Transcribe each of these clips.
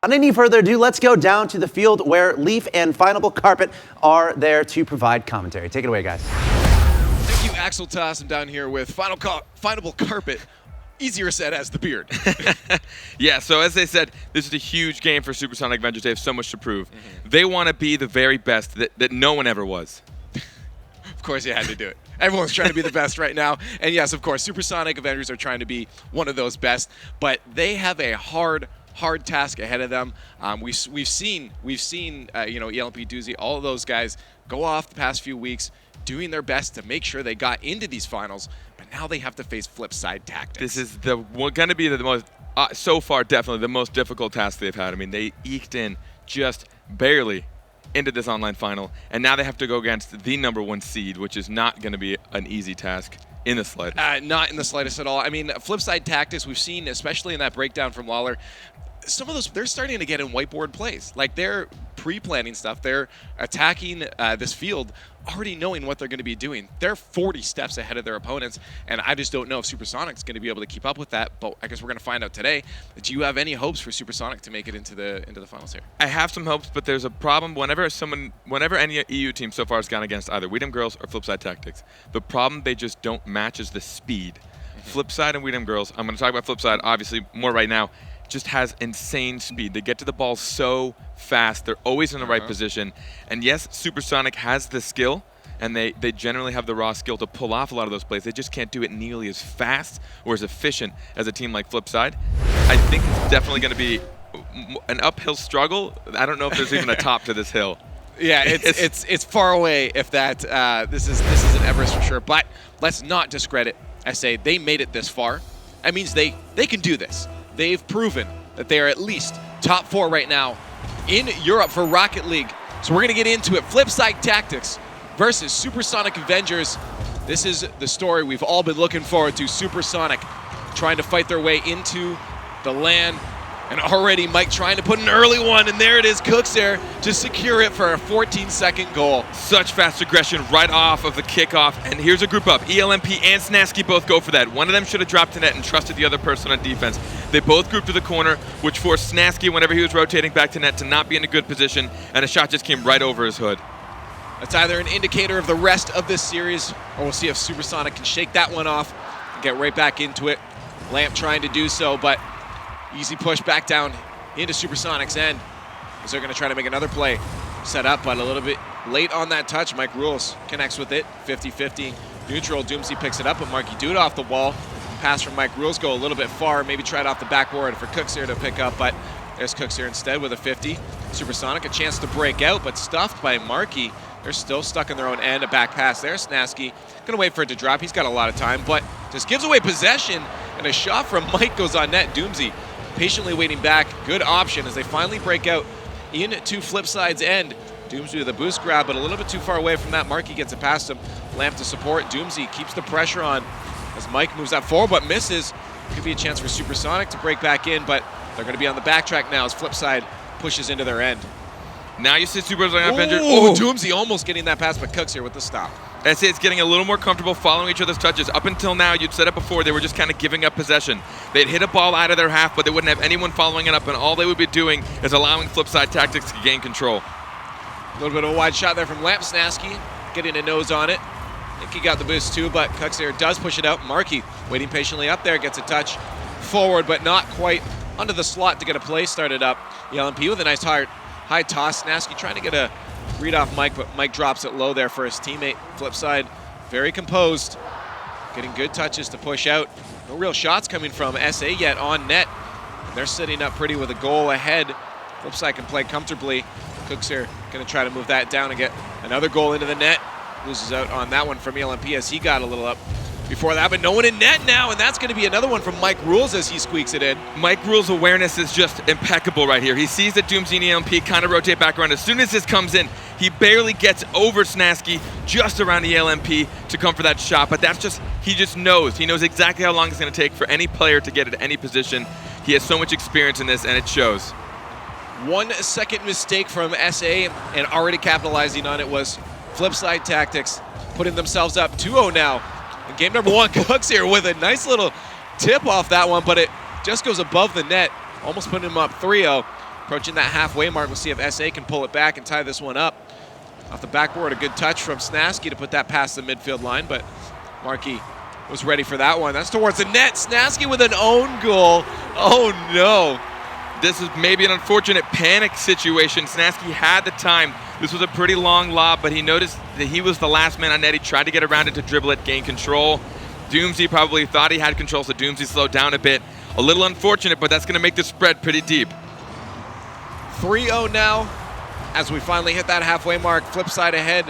Without any further ado, let's go down to the field where Leaf and Finable Carpet are there to provide commentary. Take it away, guys. Thank you, Axel Toss. I'm down here with Finable Carpet. Easier said as the beard. Yeah, so as they said, this is a huge game for Supersonic Avengers. They have so much to prove. They want to be the very best that no one ever was. Of course you had to do it. Everyone's trying to be the best right now. And yes, of course, Supersonic Avengers are trying to be one of those best. But they have a hard task ahead of them. We've seen ELMP Doozy, all of those guys go off the past few weeks doing their best to make sure they got into these finals, but now they have to face Flipside Tactics. This is going to be the most, so far definitely the most difficult task they've had. I mean, they eked in just barely into this online final, and now they have to go against the #1 seed, which is not going to be an easy task in the slightest. Not in the slightest at all. I mean, Flipside Tactics, we've seen, especially in that breakdown from Lawler, some of those, they're starting to get in whiteboard plays. Like, they're pre-planning stuff. They're attacking this field already knowing what they're going to be doing. They're 40 steps ahead of their opponents, and I just don't know if Supersonic's going to be able to keep up with that, but I guess we're going to find out today. Do you have any hopes for Supersonic to make it into the finals here? I have some hopes, but there's a problem whenever any EU team so far has gone against either Weedham Girls or Flipside Tactics. The problem they just don't match is the speed. Flipside and Weedham Girls, I'm going to talk about Flipside obviously more right now, just has insane speed. They get to the ball so fast. They're always in the right position. And yes, Supersonic has the skill, and they generally have the raw skill to pull off a lot of those plays. They just can't do it nearly as fast or as efficient as a team like Flipside. I think it's definitely going to be an uphill struggle. I don't know if there's even a top to this hill. Yeah, it's far away if that this is an Everest for sure. But let's not discredit SA. They made it this far. That means they can do this. They've proven that they are at least top 4 right now in Europe for Rocket League. So we're going to get into it. Flipside Tactics versus Supersonic Avengers. This is the story we've all been looking forward to. Supersonic trying to fight their way into the LAN. And already Mike trying to put an early one, and there it is, Cooks there to secure it for a 14-second goal. Such fast aggression right off of the kickoff, and here's a group up. ELMP and Snasky both go for that. One of them should have dropped to net and trusted the other person on defense. They both grouped to the corner, which forced Snasky, whenever he was rotating back to net, to not be in a good position, and a shot just came right over his hood. That's either an indicator of the rest of this series, or we'll see if Supersonic can shake that one off and get right back into it. Lamp trying to do so, but easy push back down into Supersonic's end as they're going to try to make another play set up, but a little bit late on that touch. Mike Rules connects with it, 50-50 neutral. Doomsy picks it up, but Marky Dude off the wall. Pass from Mike Rules go a little bit far, maybe tried off the backboard for Cooks here to pick up, but there's Cooks here instead with a 50. Supersonic a chance to break out, but stuffed by Marky. They're still stuck in their own end. A back pass there. Snasky gonna wait for it to drop. He's got a lot of time, but just gives away possession, and a shot from Mike goes on net. Doomsy patiently waiting back. Good option as they finally break out into Flipside's end. Doomsy with a boost grab, but a little bit too far away from that. Marky gets it past him. Lamp to support. Doomsy keeps the pressure on as Mike moves that forward, but misses. Could be a chance for Supersonic to break back in, but they're going to be on the backtrack now as Flipside pushes into their end. Now you see Supersonic Avengers. Oh, Doomsy almost getting that pass, but Cooks here with the stop. I say it's getting a little more comfortable following each other's touches. Up until now, you'd said it before, they were just kind of giving up possession. They'd hit a ball out of their half, but they wouldn't have anyone following it up, and all they would be doing is allowing Flipside Tactics to gain control. A little bit of a wide shot there from Lamp. Snasky getting a nose on it. I think he got the boost too, but Cooks here does push it out. Marky waiting patiently up there, gets a touch forward, but not quite under the slot to get a play started up. ELMP with a nice high toss. Snasky trying to get a read off Mike, but Mike drops it low there for his teammate. Flipside very composed, getting good touches to push out. No real shots coming from SA yet on net. They're sitting up pretty with a goal ahead. Flipside can play comfortably. Cooks here going to try to move that down and get another goal into the net. Loses out on that one from ELMP as he got a little up before that, but no one in net now, and that's going to be another one from Mike Rules as he squeaks it in. Mike Rules' awareness is just impeccable right here. He sees that Doomsy and ELMP kind of rotate back around. As soon as this comes in, he barely gets over Snasky just around the ELMP to come for that shot, but that's just, he just knows. He knows exactly how long it's going to take for any player to get at any position. He has so much experience in this, and it shows. 1 second mistake from SA, and already capitalizing on it was Flipside Tactics, putting themselves up 2-0 now. In game number 1, Cooks here with a nice little tip off that one, but it just goes above the net, almost putting him up 3-0. Approaching that halfway mark, we'll see if SA can pull it back and tie this one up. Off the backboard, a good touch from Snasky to put that past the midfield line, but Markey was ready for that one. That's towards the net. Snasky with an own goal. Oh no. This is maybe an unfortunate panic situation. Snasky had the time. This was a pretty long lob, but he noticed that he was the last man on net. He tried to get around it to dribble it, gain control. Doomsy probably thought he had control, so Doomsy slowed down a bit. A little unfortunate, but that's going to make the spread pretty deep. 3-0 now as we finally hit that halfway mark. Flipside ahead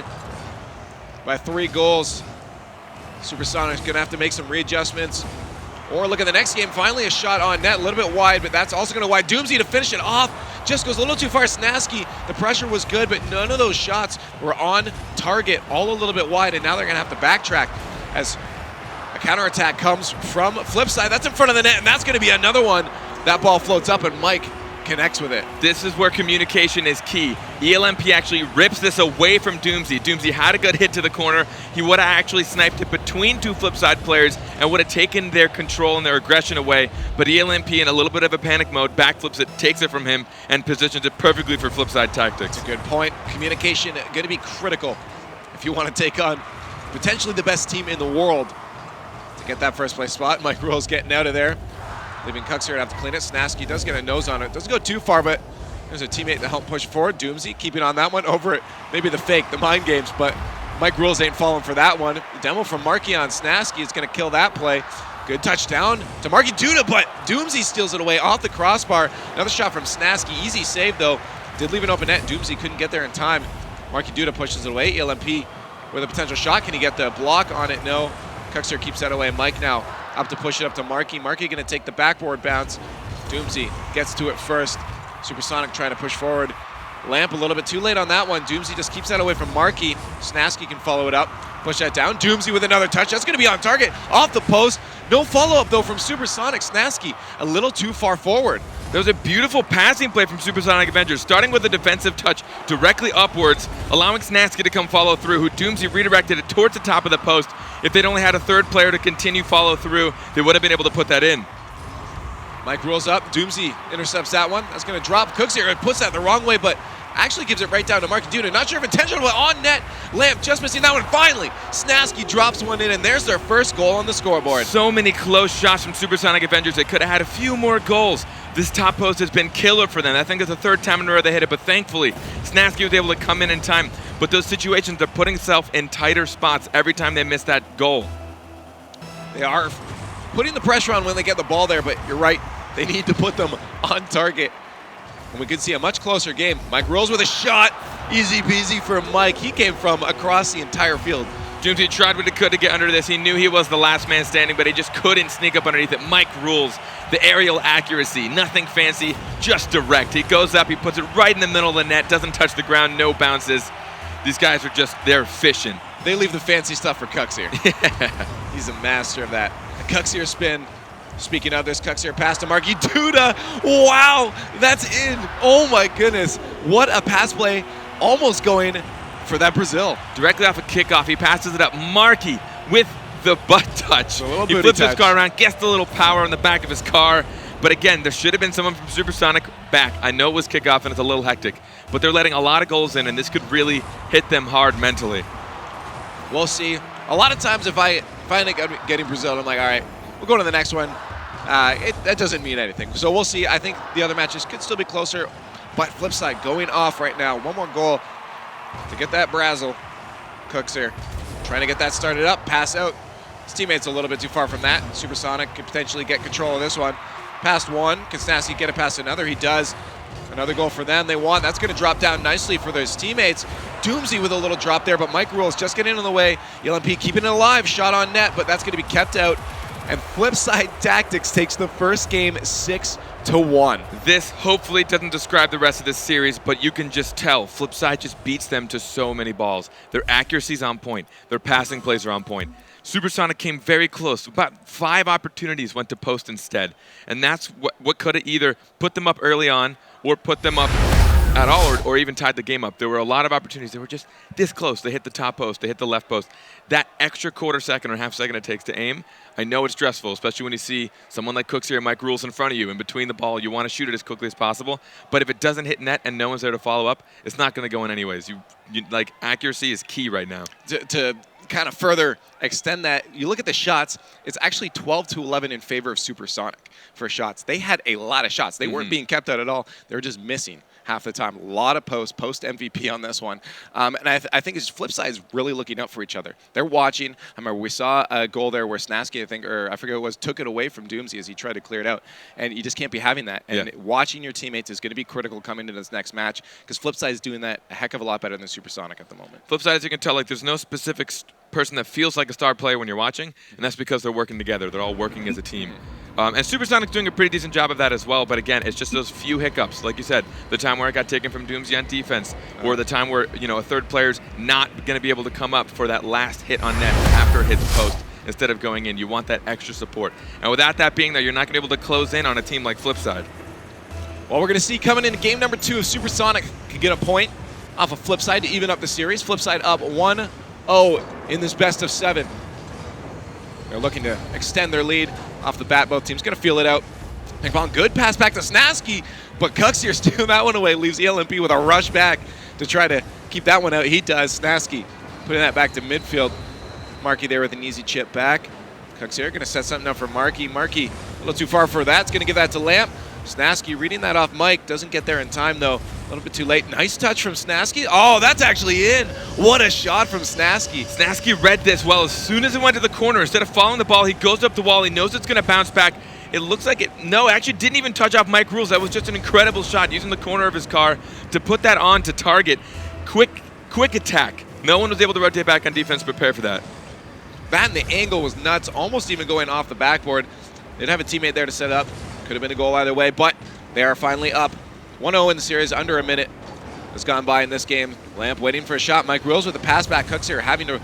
by 3 goals. Supersonic's going to have to make some readjustments. Or look at the next game, finally a shot on net, a little bit wide, but that's also going to wide. Doomsy to finish it off, just goes a little too far. Snasky, the pressure was good, but none of those shots were on target, all a little bit wide, and now they're going to have to backtrack as a counterattack comes from Flipside. That's in front of the net, and that's going to be another one. That ball floats up, and Mike connects with it. This is where communication is key. ELMP actually rips this away from Doomsy. Doomsy had a good hit to the corner. He would have actually sniped it between 2 Flipside players and would have taken their control and their aggression away. But ELMP, in a little bit of a panic mode, backflips it, takes it from him, and positions it perfectly for Flipside tactics. That's a good point. Communication going to be critical if you want to take on potentially the best team in the world to get that first place spot. Mike Rule's getting out of there, leaving Cucks here to have to clean it. Snasky does get a nose on it. Doesn't go too far, but there's a teammate to help push forward. Doomsy keeping on that one over it. Maybe the fake, the mind games, but Mike Rules ain't falling for that one. The demo from Markey on Snasky is going to kill that play. Good touchdown to Markey Duda, but Doomsy steals it away off the crossbar. Another shot from Snasky. Easy save, though. Did leave an open net. Doomsy couldn't get there in time. Markey Duda pushes it away. ELMP with a potential shot. Can he get the block on it? No. Cuxer keeps that away. Mike now up to push it up to Markey. Markey going to take the backboard bounce. Doomsy gets to it first. Supersonic trying to push forward. Lamp a little bit too late on that one. Doomsy just keeps that away from Markey. Snasky can follow it up. Push that down. Doomsy with another touch. That's going to be on target. Off the post. No follow-up, though, from Supersonic. Snasky a little too far forward. There was a beautiful passing play from Supersonic Avengers, starting with a defensive touch directly upwards, allowing Snasky to come follow through, who Doomsy redirected it towards the top of the post. If they'd only had a third player to continue follow through, they would have been able to put that in. Mike rolls up. Doomsy intercepts that one. That's going to drop. Cooks here. It puts that the wrong way, but actually gives it right down to Mark Duda. Not sure if intentional, but on net. Lamp just missing that one. Finally, Snasky drops one in, and there's their first goal on the scoreboard. So many close shots from Supersonic Avengers. They could have had a few more goals. This top post has been killer for them. I think it's the third time in a row they hit it, but thankfully, Snasky was able to come in time. But those situations, they're putting themselves in tighter spots every time they miss that goal. They are putting the pressure on when they get the ball there, but you're right. They need to put them on target. And we could see a much closer game. Mike rolls with a shot. Easy peasy for Mike. He came from across the entire field. Doomsy tried what he could to get under this. He knew he was the last man standing, but he just couldn't sneak up underneath it. Mike rules. The aerial accuracy, nothing fancy, just direct. He goes up, he puts it right in the middle of the net, doesn't touch the ground, no bounces. These guys are just, they're fishing. They leave the fancy stuff for Cucks here. He's a master of that. A Cucks here spin. Speaking of this, Cucks here pass to Marky Duda. Wow, that's in. Oh my goodness. What a pass play. Almost going for that Brazil. Directly off a kickoff, he passes it up. Marky with the butt touch. He flips his car around, gets the little power on the back of his car. But again, there should have been someone from Supersonic back. I know it was kickoff and it's a little hectic, but they're letting a lot of goals in, and this could really hit them hard mentally. We'll see. A lot of times if I end up getting Brazil, I'm like, all right, we'll go to the next one. That doesn't mean anything. So we'll see. I think the other matches could still be closer, but flip side going off right now. One more goal to get that Brazil. Cooks here trying to get that started up, pass out. His teammate's a little bit too far from that. Supersonic could potentially get control of this one. Past one, can Snasky get it past another? He does. Another goal for them. They won. That's going to drop down nicely for those teammates. Doomsy with a little drop there, but Mike Rules just getting in the way. ELMP keeping it alive. Shot on net, but that's going to be kept out. And Flipside Tactics takes the first game 6-1. This hopefully doesn't describe the rest of this series, but you can just tell Flipside just beats them to so many balls. Their accuracy's on point. Their passing plays are on point. Supersonic came very close. About 5 opportunities went to post instead. And that's what could have either put them up early on or put them up at all or even tied the game up. There were a lot of opportunities. They were just this close. They hit the top post. They hit the left post. That extra quarter second or half second it takes to aim, I know it's stressful, especially when you see someone like Cooks here, Mike Rules in front of you, in between the ball. You want to shoot it as quickly as possible. But if it doesn't hit net and no one's there to follow up, it's not going to go in anyways. Like, accuracy is key right now. To kind of further extend that, you look at the shots, it's actually 12-11 in favor of Supersonic for shots. They had a lot of shots. They weren't being kept out at all. They were just missing half the time. A lot of post MVP on this one. And I think it's Flipside is really looking out for each other. They're watching. I remember we saw a goal there where Snasky, I think, or I forget who it was, took it away from Doomsy as he tried to clear it out. And you just can't be having that. And watching your teammates is going to be critical coming into this next match because Flipside is doing that a heck of a lot better than Supersonic at the moment. Flipside, as you can tell, like there's no specific person that feels like a star player when you're watching, and that's because they're working together. They're all working as a team. And Supersonic's doing a pretty decent job of that as well, but again, it's just those few hiccups. Like you said, the time where it got taken from Doomsy on defense, or the time where, you know, a third player's not going to be able to come up for that last hit on net after it hits post instead of going in. You want that extra support. And without that being there, you're not going to be able to close in on a team like Flipside. Well, we're going to see coming into game number 2 if Supersonic can get a point off of Flipside to even up the series. Flipside up 1-0 in this best of 7. They're looking to extend their lead off the bat. Both teams going to feel it out. Good pass back to Snasky, but Cooks here stealing that one away. Leaves ELMP with a rush back to try to keep that one out. He does. Snasky putting that back to midfield. Markey there with an easy chip back. Cooks here going to set something up for Markey. Markey a little too far for that. It's going to give that to Lamp. Snasky reading that off Mike. Doesn't get there in time, though. A little bit too late. Nice touch from Snasky. Oh, that's actually in. What a shot from Snasky. Snasky read this well. As soon as it went to the corner, instead of following the ball, he goes up the wall. He knows it's going to bounce back. It looks like it. No, actually didn't even touch off Mike Rules. That was just an incredible shot, using the corner of his car to put that on to target. Quick attack. No one was able to rotate back on defense, prepare for that. That and the angle was nuts, almost even going off the backboard. Didn't have a teammate there to set up. Could have been a goal either way, but they are finally up. 1-0 in the series, under a minute has gone by in this game. Lamp waiting for a shot. Mike Rules with the pass back. Cooks here having to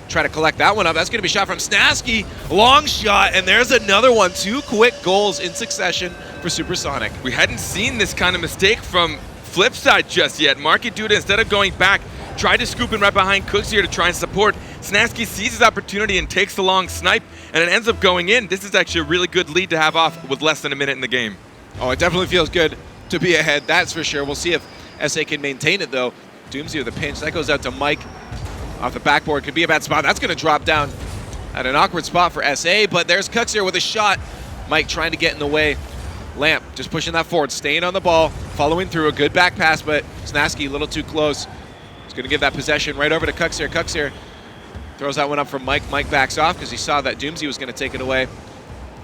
try to collect that one up. That's going to be a shot from Snasky. Long shot, and there's another one. 2 quick goals in succession for Supersonic. We hadn't seen this kind of mistake from Flipside just yet. Marky Duda, instead of going back, tried to scoop in right behind Cooks here to try and support. Snasky sees his opportunity and takes the long snipe, and it ends up going in. This is actually a really good lead to have off with less than a minute in the game. Oh, it definitely feels good to be ahead, that's for sure. We'll see if SA can maintain it, though. Doomsy with a pinch. That goes out to Mike off the backboard. Could be a bad spot. That's going to drop down at an awkward spot for SA, but there's Cooks here with a shot. Mike trying to get in the way. Lamp just pushing that forward, staying on the ball, following through. A good back pass, but Snasky a little too close. He's going to give that possession right over to Cooks here. Cooks here throws that one up from Mike. Mike backs off because he saw that Doomsy was going to take it away.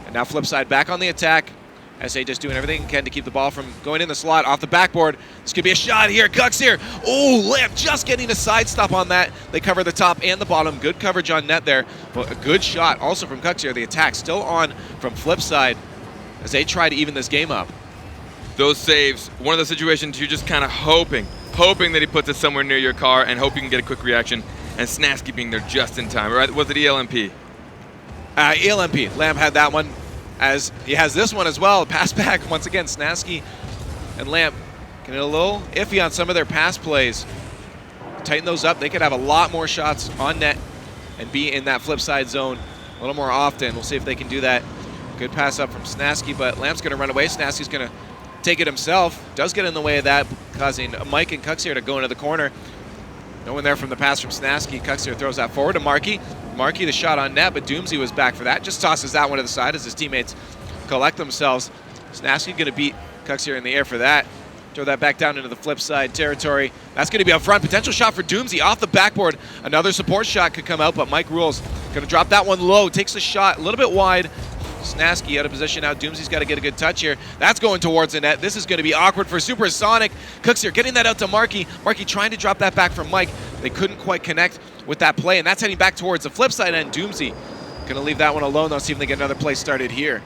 And now Flipside back on the attack. SA just doing everything he can to keep the ball from going in the slot off the backboard. This could be a shot here. Cooks here. Oh, Lamp just getting a side stop on that. They cover the top and the bottom. Good coverage on net there. But a good shot also from Cooks here. The attack still on from Flipside as they try to even this game up. Those saves, one of those situations you're just kind of hoping that he puts it somewhere near your car and hope you can get a quick reaction. And Snasky being there just in time. Or was it ELMP? ELMP. Lamp had that one, as he has this one as well. Pass back once again. Snasky and Lamp getting a little iffy on some of their pass plays. Tighten those up. They could have a lot more shots on net and be in that flip side zone a little more often. We'll see if they can do that. Good pass up from Snasky, but Lamp's going to run away. Snasky's going to take it himself. Does get in the way of that, causing Mike and Cooks here to go into the corner. No one there from the pass from Snasky. Cooks here throws that forward to Markey. Markey the shot on net, but Doomsy was back for that. Just tosses that one to the side as his teammates collect themselves. Snasky going to beat Cooks here in the air for that. Throw that back down into the flip side territory. That's going to be up front. Potential shot for Doomsy off the backboard. Another support shot could come out, but Mike Rules going to drop that one low. Takes the shot a little bit wide. Snasky out of position now. Doomsy's got to get a good touch here. That's going towards the net. This is going to be awkward for Supersonic. Cooks here getting that out to Markey. Markey trying to drop that back from Mike. They couldn't quite connect with that play, and that's heading back towards the flip side end. Doomsy going to leave that one alone, though. See if they get another play started here.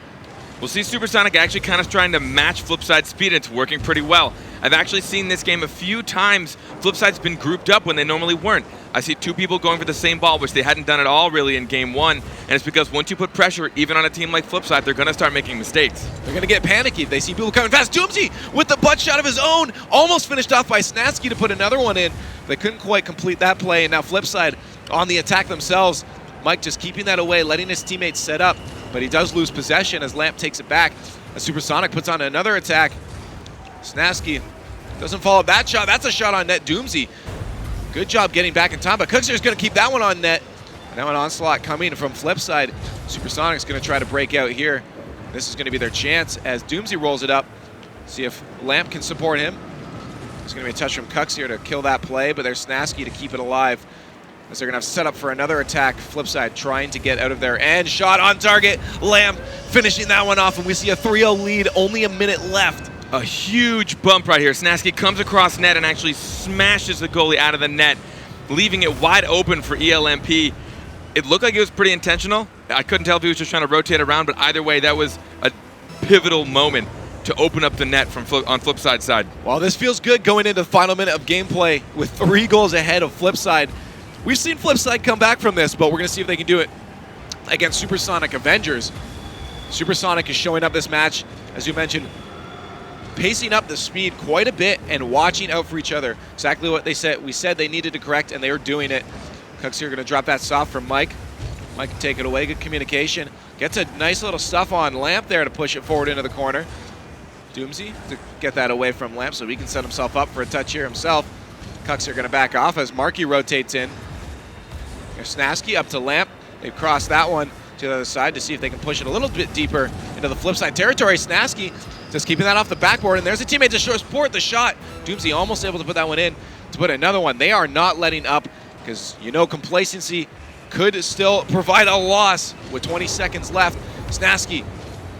We'll see Supersonic actually kind of trying to match Flipside speed. It's working pretty well. I've actually seen this game a few times. Flipside's been grouped up when they normally weren't. I see two people going for the same ball, which they hadn't done at all really in game one. And it's because once you put pressure, even on a team like Flipside, they're going to start making mistakes. They're going to get panicky. They see people coming fast. Doomsy with the butt shot of his own. Almost finished off by Snasky to put another one in. They couldn't quite complete that play. And now Flipside on the attack themselves. Mike just keeping that away, letting his teammates set up. But he does lose possession as Lamp takes it back. As Supersonic puts on another attack. Snasky doesn't follow up that shot. That's a shot on net. Doomsy. Good job getting back in time, but Cookster's going to keep that one on net. And now an onslaught coming from Flipside. Supersonic's going to try to break out here. This is going to be their chance as Doomsy rolls it up. See if Lamp can support him. There's going to be a touch from Cux here to kill that play, but there's Snasky to keep it alive. As they're going to have set up for another attack. Flipside trying to get out of there. And shot on target. Lamp finishing that one off, and we see a 3-0 lead, only a minute left. A huge bump right here. Snasky comes across net and actually smashes the goalie out of the net, leaving it wide open for ELMP. It looked like it was pretty intentional. I couldn't tell if he was just trying to rotate around, but either way, that was a pivotal moment to open up the net from on Flipside's side. Well, this feels good going into the final minute of gameplay with 3 goals ahead of Flipside. We've seen Flipside come back from this, but we're going to see if they can do it against Supersonic Avengers. Supersonic is showing up this match, as you mentioned, pacing up the speed quite a bit and watching out for each other. Exactly what we said they needed to correct, and they were doing it. Cooks here going to drop that soft from Mike. Mike can take it away. Good communication. Gets a nice little stuff on Lamp there to push it forward into the corner. Doomsy to get that away from Lamp so he can set himself up for a touch here himself. Cooks are going to back off as Markey rotates in. There's Snasky up to Lamp. They've crossed that one to the other side to see if they can push it a little bit deeper into the Flipside territory. Snasky just keeping that off the backboard, and there's a teammate to support the shot. Doomsy almost able to put that one in to put another one. They are not letting up because, you know, complacency could still provide a loss with 20 seconds left. Snasky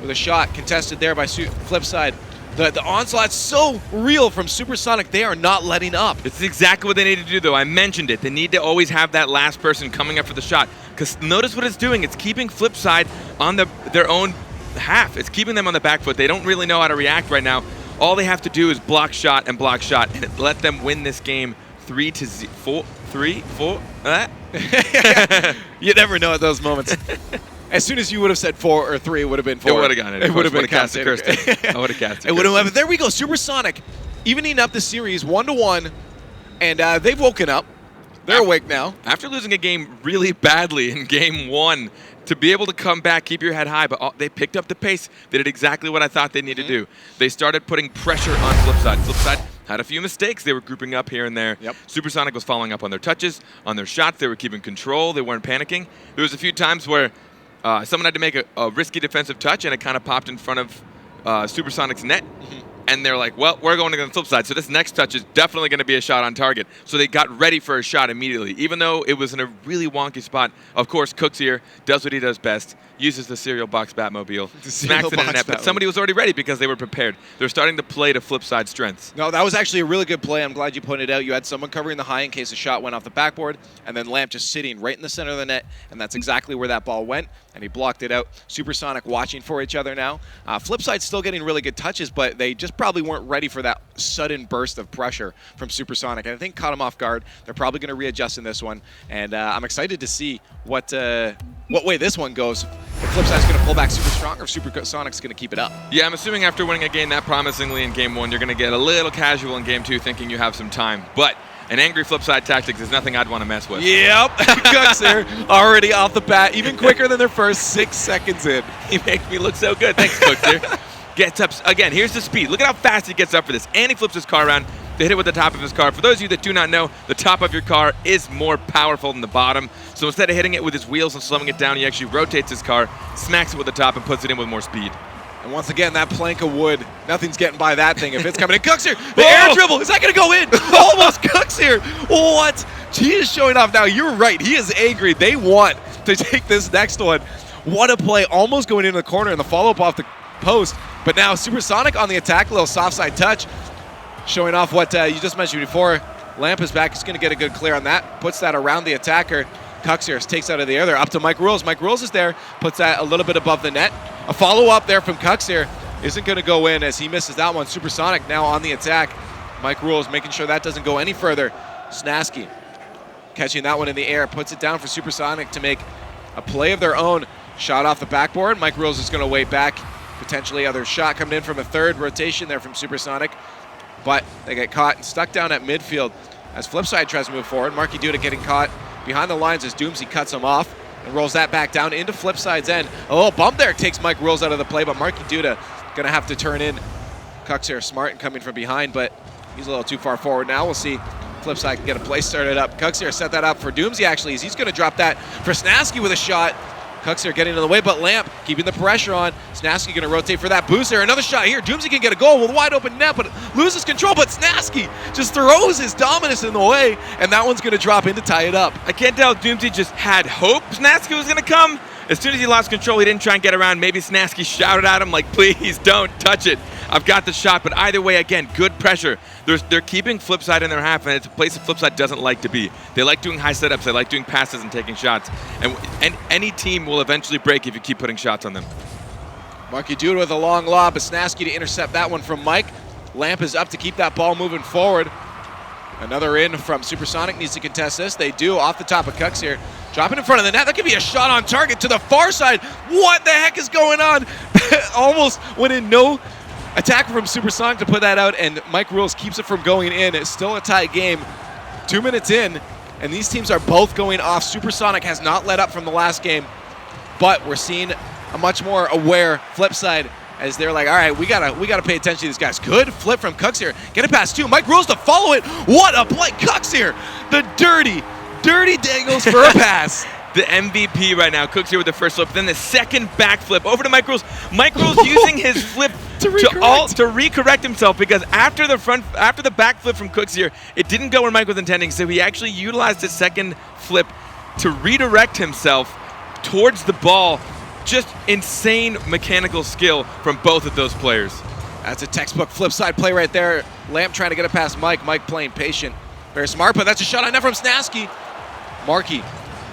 with a shot contested there by Flipside. The onslaught's so real from Supersonic. They are not letting up. It's exactly what they need to do, though. I mentioned it. They need to always have that last person coming up for the shot. Because notice what it's doing. It's keeping Flipside on their own half. It's keeping them on the back foot. They don't really know how to react right now. All they have to do is block shot, and let them win this game 3-4. You never know at those moments. As soon as you would have said 4 or 3, it would have been 4. It would have gone in. It would have been cast a curse. I would have cast it. Would have. There we go. Supersonic evening up the series 1-1, and they've woken up. They're awake now. After losing a game really badly in game 1, to be able to come back, keep your head high, but they picked up the pace. They did exactly what I thought they needed to do. They started putting pressure on Flipside. Flipside had a few mistakes. They were grouping up here and there. Yep. Supersonic was following up on their touches, on their shots. They were keeping control. They weren't panicking. There was a few times where someone had to make a risky defensive touch, and it kind of popped in front of Supersonic's net. And they're like, well, we're going to the flip side, so this next touch is definitely going to be a shot on target. So they got ready for a shot immediately, even though it was in a really wonky spot. Of course, Cooks here does what he does best, uses the cereal box Batmobile, smacks it in the net, but somebody was already ready because they were prepared. They're starting to play to flip side strengths. No, that was actually a really good play. I'm glad you pointed out. You had someone covering the high in case a shot went off the backboard, and then Lamp just sitting right in the center of the net, and that's exactly where that ball went, and he blocked it out. Supersonic watching for each other now. Flipside's still getting really good touches, but they just probably weren't ready for that sudden burst of pressure from Supersonic. And I think caught him off guard. They're probably going to readjust in this one, and I'm excited to see what way this one goes. If Flipside's going to pull back super strong or Supersonic's going to keep it up. Yeah, I'm assuming after winning a game that promisingly in game 1, you're going to get a little casual in game 2 thinking you have some time. But an angry Flipside tactics is nothing I'd want to mess with. Yep, Cooks there already off the bat, even quicker than their first 6 seconds in. He makes me look so good. Thanks, Cooks here. Gets up, again, here's the speed. Look at how fast he gets up for this. And he flips his car around to hit it with the top of his car. For those of you that do not know, the top of your car is more powerful than the bottom. So instead of hitting it with his wheels and slowing it down, he actually rotates his car, smacks it with the top, and puts it in with more speed. And once again, that plank of wood, nothing's getting by that thing. If it's coming in, Cooks here, the air dribble, is that going to go in? Almost Cooks here. What? He is showing off now. You're right. He is angry. They want to take this next one. What a play. Almost going into the corner and the follow-up off the post. But now Supersonic on the attack, a little soft side touch, showing off what you just mentioned before. Lamp is back. He's going to get a good clear on that. Puts that around the attacker. Cux here takes out of the other. Up to Mike Rules. Mike Rules is there. Puts that a little bit above the net. A follow-up there from Cux here isn't going to go in as he misses that one. Supersonic now on the attack. Mike Rules making sure that doesn't go any further. Snasky catching that one in the air, puts it down for Supersonic to make a play of their own. Shot off the backboard. Mike Rules is going to wait back. Potentially other shot coming in from a third rotation there from Supersonic. But they get caught and stuck down at midfield as Flipside tries to move forward. Marky Duda getting caught behind the lines as Doomsy cuts him off and rolls that back down into Flipside's end. A little bump there takes Mike Rules out of the play, but Marky Duda going to have to turn in. Cuxer smart and coming from behind, but he's a little too far forward now. We'll see Flipside can get a play started up. Cuxer set that up for Doomsy actually, as he's going to drop that for Snasky with a shot. Cuxer getting in the way, but Lamp keeping the pressure on. Snasky going to rotate for that boost there. Another shot here. Doomsy can get a goal with a wide open net, but loses control. But Snasky just throws his dominance in the way, and that one's going to drop in to tie it up. I can't tell if Doomsy just had hope Snasky was going to come. As soon as he lost control, he didn't try and get around. Maybe Snasky shouted at him like, please don't touch it. I've got the shot. But either way, again, good pressure. They're keeping Flipside in their half, and it's a place that Flipside doesn't like to be. They like doing high setups. They like doing passes and taking shots. And any team will eventually break if you keep putting shots on them. Marky Duda with a long lob, but Snasky to intercept that one from Mike. Lamp is up to keep that ball moving forward. Another in from Supersonic needs to contest this. They do off the top of Cux here. Dropping in front of the net. That could be a shot on target to the far side. What the heck is going on? Almost went in. No attacker from Supersonic to put that out, and Mike Rules keeps it from going in. It's still a tight game. 2 minutes in, and these teams are both going off. Supersonic has not let up from the last game, but we're seeing a much more aware Flipside as they're like, all right, we gotta pay attention to these guys. Good flip from Cux here. Get it past two. Mike Rules to follow it. What a play. Cux here. The dirty dangles for a pass. The MVP right now. Cooks here with the first flip, then the second backflip over to Mike Rules. Mike Rules using his flip to recorrect himself, because after the backflip from Cooks here, it didn't go where Mike was intending, so he actually utilized his second flip to redirect himself towards the ball. Just insane mechanical skill from both of those players. That's a textbook Flipside play right there. Lamp trying to get it past Mike. Mike playing patient. Very smart, but that's a shot on net from Snasky. Marky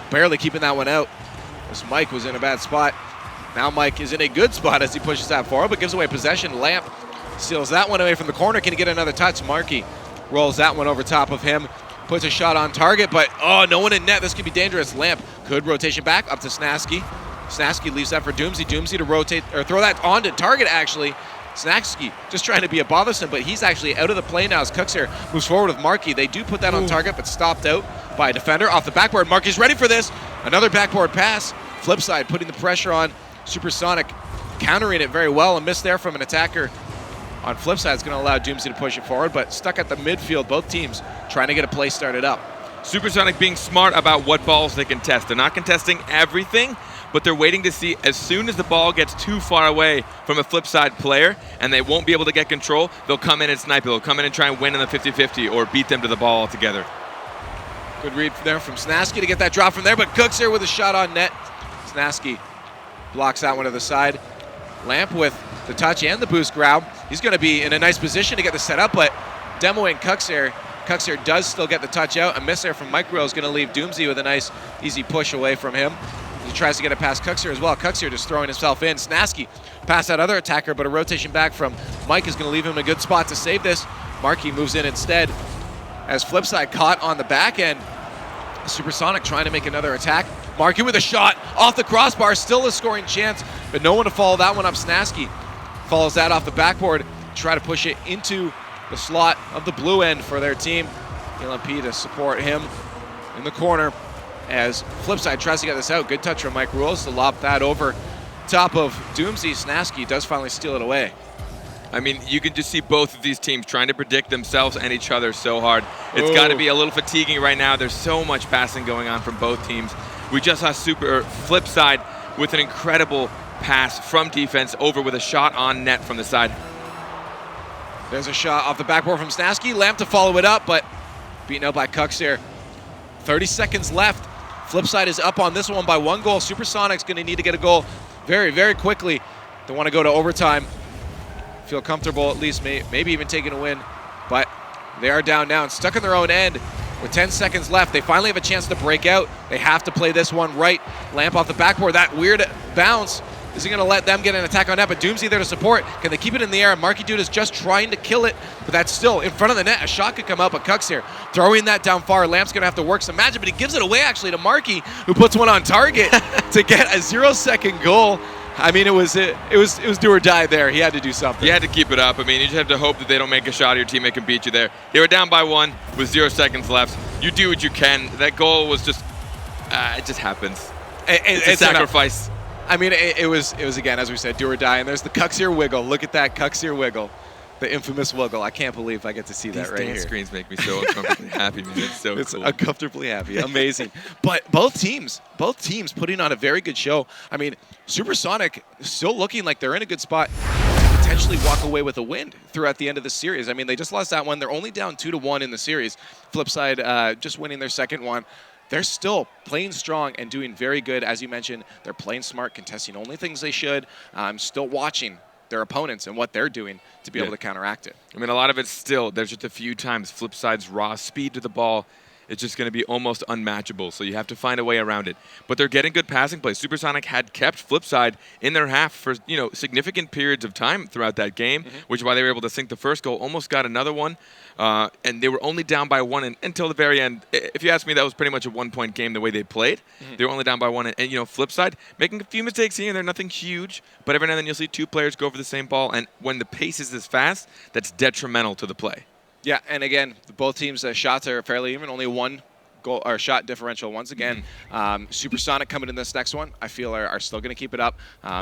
barely keeping that one out. This Mike was in a bad spot. Now Mike is in a good spot as he pushes that forward, but gives away possession. Lamp steals that one away from the corner. Can he get another touch? Marky rolls that one over top of him. Puts a shot on target, but no one in net. This could be dangerous. Lamp, good rotation back up to Snasky. Snasky leaves that for Doomsy. Doomsy to rotate, or throw that on to target actually. Snasky just trying to be a bothersome, but he's actually out of the play now as Cuxer moves forward with Marky. They do put that on target, but stopped out by a defender off the backboard. Marky's ready for this. Another backboard pass. Flipside putting the pressure on Supersonic, countering it very well. A miss there from an attacker on Flipside is going to allow Doomsy to push it forward, but stuck at the midfield, both teams trying to get a play started up. Supersonic being smart about what balls they can test. They're not contesting everything, but they're waiting to see as soon as the ball gets too far away from a Flipside player and they won't be able to get control, they'll come in and snipe it. They'll come in and try and win in the 50-50 or beat them to the ball altogether. Good read there from Snasky to get that drop from there, but Cooks here with a shot on net. Snasky blocks that one to the side. Lamp with the touch and the boost grab. He's going to be in a nice position to get the set up, but demoing Cuxer. Cuxer does still get the touch out. A miss there from Mike Rowe is going to leave Doomsy with a nice, easy push away from him. He tries to get it past Cuxer as well. Cuxer just throwing himself in. Snasky past that other attacker, but a rotation back from Mike is going to leave him in a good spot to save this. Marky moves in instead as Flipside caught on the back end. Supersonic trying to make another attack. Marky with a shot off the crossbar, still a scoring chance, but no one to follow that one up. Snasky follows that off the backboard, try to push it into the slot of the blue end for their team. LMP to support him in the corner as Flipside tries to get this out. Good touch from Mike Rules to lob that over top of Doomsy. Snasky does finally steal it away. I mean, you can just see both of these teams trying to predict themselves and each other so hard. It's got to be a little fatiguing right now. There's so much passing going on from both teams. We just saw Flipside with an incredible pass from defense over with a shot on net from the side. There's a shot off the backboard from Snasky. Lamp to follow it up, but beaten out by Cux here. 30 seconds left. Flipside is up on this one by 1 goal. Supersonic's going to need to get a goal very, very quickly. They want to go to overtime. Feel comfortable at least, maybe even taking a win. But they are down now and stuck in their own end. With 10 seconds left, they finally have a chance to break out. They have to play this one right. Lamp off the backboard. That weird bounce Is he going to let them get an attack on net? But Doomsy there to support. Can they keep it in the air? Marky Dude is just trying to kill it, but that's still in front of the net. A shot could come out, but Cuck's here throwing that down far. Lamp's going to have to work some magic, but he gives it away actually to Marky, who puts one on target to get a 0-second goal. I mean, it was do or die there. He had to do something. You had to keep it up. I mean, you just have to hope that they don't make a shot or your teammate can beat you there. They were down by 1 with 0 seconds left. You do what you can. That goal was just, it just happens. It's a sacrifice. Enough. I mean, it was again, as we said, do or die. And there's the Cuck's here wiggle. Look at that Cuck's here wiggle. The infamous wiggle. I can't believe I get to see that right here. These dance screens make me so uncomfortably happy, man. It's so It's cool. uncomfortably happy. Amazing. But both teams putting on a very good show. I mean, Supersonic still looking like they're in a good spot to potentially walk away with a win throughout the end of the series. I mean, they just lost that one. They're only down 2-1 in the series. Flipside just winning their second one. They're still playing strong and doing very good. As you mentioned, they're playing smart, contesting only things they should. I'm still watching their opponents and what they're doing to be able to counteract it. I mean, a lot of it's still, there's just a few times Flipside's raw speed to the ball, it's just going to be almost unmatchable, so you have to find a way around it. But they're getting good passing plays. Supersonic had kept Flipside in their half for significant periods of time throughout that game, which is why they were able to sink the first goal, almost got another one, and they were only down by 1 until the very end. If you ask me, that was pretty much a one-point game the way they played. They were only down by 1, and Flipside making a few mistakes here and there, nothing huge, but every now and then you'll see 2 players go for the same ball, and when the pace is this fast, that's detrimental to the play. Yeah, and again, both teams' shots are fairly even. Only 1 goal or shot differential once again. Supersonic coming in this next one, I feel are still going to keep it up.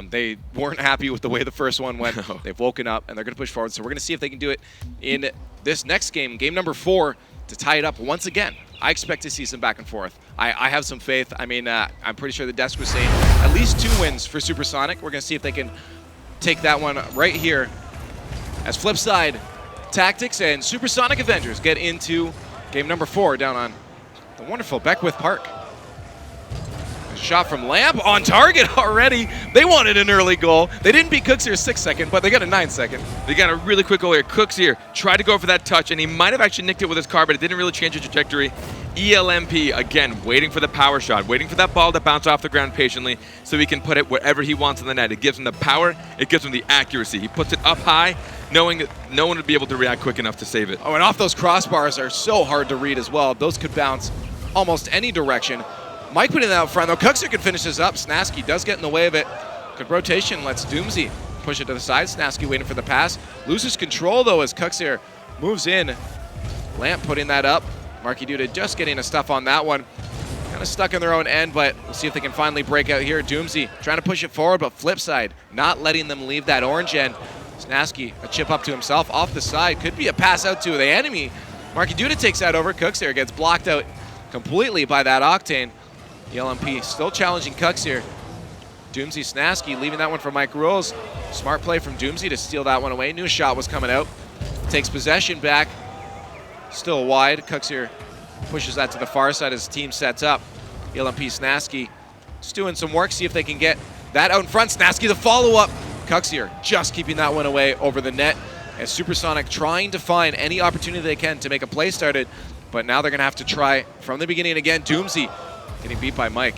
They weren't happy with the way the first one went. No. They've woken up and they're going to push forward. So we're going to see if they can do it in this next game, game number 4, to tie it up once again. I expect to see some back and forth. I have some faith. I mean, I'm pretty sure the desk was saying at least 2 wins for Supersonic. We're going to see if they can take that one right here as Flipside Tactics and Supersonic Avengers get into game number 4 down on the wonderful Beckwith Park. A shot from Lamp on target already. They wanted an early goal. They didn't beat Cooks here 6-second, but they got a 9-second. They got a really quick goal here. Cooks here tried to go for that touch, and he might have actually nicked it with his car, but it didn't really change the trajectory. ELMP, again, waiting for the power shot, waiting for that ball to bounce off the ground patiently so he can put it wherever he wants in the net. It gives him the power. It gives him the accuracy. He puts it up high, knowing that no one would be able to react quick enough to save it. Oh, and off those crossbars are so hard to read as well. Those could bounce almost any direction. Mike putting that out front, though. Cuxer can finish this up. Snasky does get in the way of it. Good rotation lets Doomsy push it to the side. Snasky waiting for the pass. Loses control, though, as Cuxer moves in. Lamp putting that up. Marky Duda just getting a stuff on that one. Kind of stuck in their own end, but we'll see if they can finally break out here. Doomsy trying to push it forward, but Flipside not letting them leave that orange end. Snasky, a chip up to himself off the side. Could be a pass out to the enemy. Marky Duda takes that over. Cooks here gets blocked out completely by that Octane. The LMP still challenging Cooks here. Doomsy, Snasky leaving that one for Mike Rules. Smart play from Doomsy to steal that one away. Knew a shot was coming out. Takes possession back. Still wide. Cooks here pushes that to the far side as the team sets up. The LMP, Snasky just doing some work. See if they can get that out in front. Snasky the follow-up. Cooks here just keeping that one away over the net. As Supersonic trying to find any opportunity they can to make a play started. But now they're going to have to try from the beginning again. Doomsy getting beat by Mike.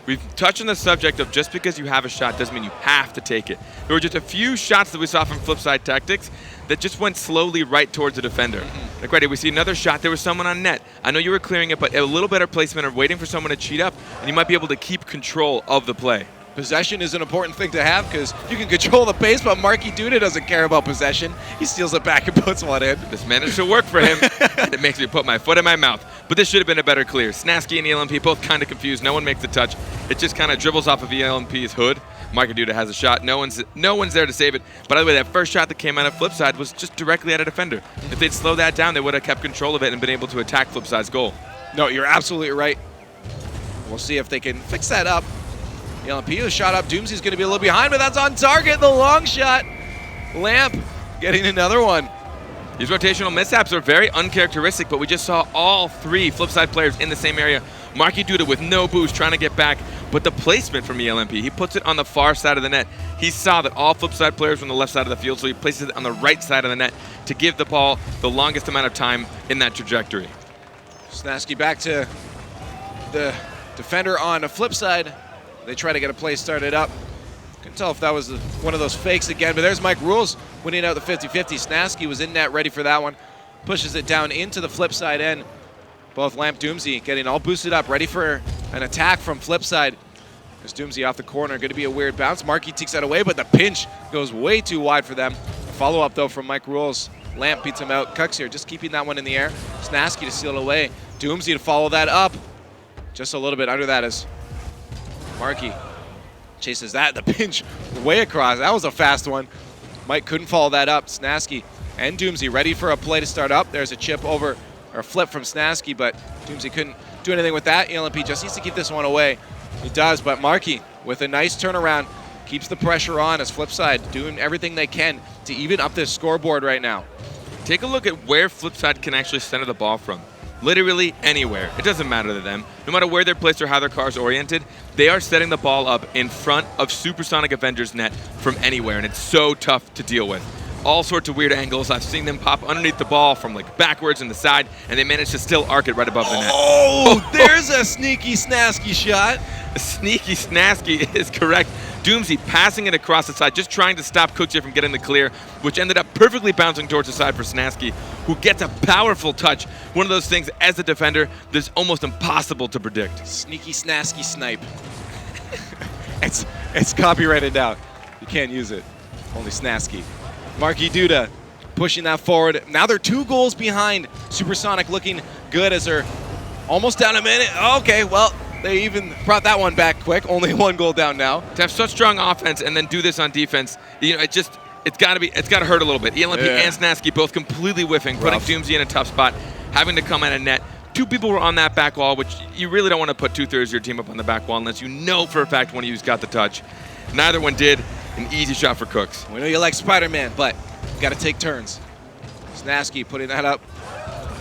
We've touched on the subject of just because you have a shot doesn't mean you have to take it. There were just a few shots that we saw from Flipside Tactics that just went slowly right towards the defender. Like right here, we see another shot. There was someone on net. I know you were clearing it, but a little better placement or waiting for someone to cheat up, and you might be able to keep control of the play. Possession is an important thing to have because you can control the pace, but Marky Duda doesn't care about possession. He steals it back and puts one in. This managed to work for him, and it makes me put my foot in my mouth. But this should have been a better clear. Snasky and ELMP both kind of confused. No one makes the touch. It just kind of dribbles off of ELMP's hood. Marky Duda has a shot. No one's there to save it. By the way, that first shot that came out of Flipside was just directly at a defender. If they'd slowed that down, they would have kept control of it and been able to attack Flipside's goal. No, you're absolutely right. We'll see if they can fix that up. The LMP was shot up. Doomsy's going to be a little behind, but that's on target. The long shot. Lamp getting another one. These rotational mishaps are very uncharacteristic, but we just saw all 3 Flipside players in the same area. Marky Duda with no boost trying to get back, but the placement from ELMP, he puts it on the far side of the net. He saw that all Flipside players were on the left side of the field, so he places it on the right side of the net to give the ball the longest amount of time in that trajectory. Snasky back to the defender on the flip side. They try to get a play started up. Couldn't tell if that was one of those fakes again, but there's Mike Rules winning out the 50-50. Snasky was in net ready for that one. Pushes it down into the Flipside end. Both Lamp Doomsy getting all boosted up, ready for an attack from Flipside. There's Doomsy off the corner, going to be a weird bounce. Markey takes that away, but the pinch goes way too wide for them. Follow-up, though, from Mike Rules. Lamp beats him out. Cucks here just keeping that one in the air. Snasky to seal it away. Doomsy to follow that up. Just a little bit under that as Markey chases that. The pinch way across. That was a fast one. Mike couldn't follow that up. Snasky and Doomsy ready for a play to start up. There's a chip over, or a flip from Snasky, but Doomsy couldn't do anything with that. ELMP just needs to keep this one away. He does, but Markey with a nice turnaround keeps the pressure on as Flipside doing everything they can to even up this scoreboard right now. Take a look at where Flipside can actually center the ball from. Literally anywhere. It doesn't matter to them. No matter where they're placed or how their car's oriented, they are setting the ball up in front of Supersonic Avengers net from anywhere, and it's so tough to deal with. All sorts of weird angles. I've seen them pop underneath the ball from like backwards and the side, and they manage to still arc it right above the net. Oh, there's a sneaky Snasky shot. Sneaky Snasky is correct. Doomsy passing it across the side, just trying to stop Cooksy from getting the clear, which ended up perfectly bouncing towards the side for Snasky, who gets a powerful touch. One of those things, as a defender, that's almost impossible to predict. Sneaky Snasky snipe. It's copyrighted now. You can't use it. Only Snasky. Marky Duda pushing that forward. Now they're 2 goals behind. Supersonic looking good as they're almost down a minute. Okay, well, they even brought that one back quick. Only 1 goal down now. To have such strong offense and then do this on defense, you know, it's got to hurt a little bit. ELMP and Snasky both completely whiffing, putting Doomsy in a tough spot, having to come at a net. 2 people were on that back wall, which you really don't want to put 2/3 of your team up on the back wall unless you know for a fact one of you's got the touch. Neither one did. An easy shot for Cooks. We know you like Spider-Man, but you got to take turns. Snasky putting that up.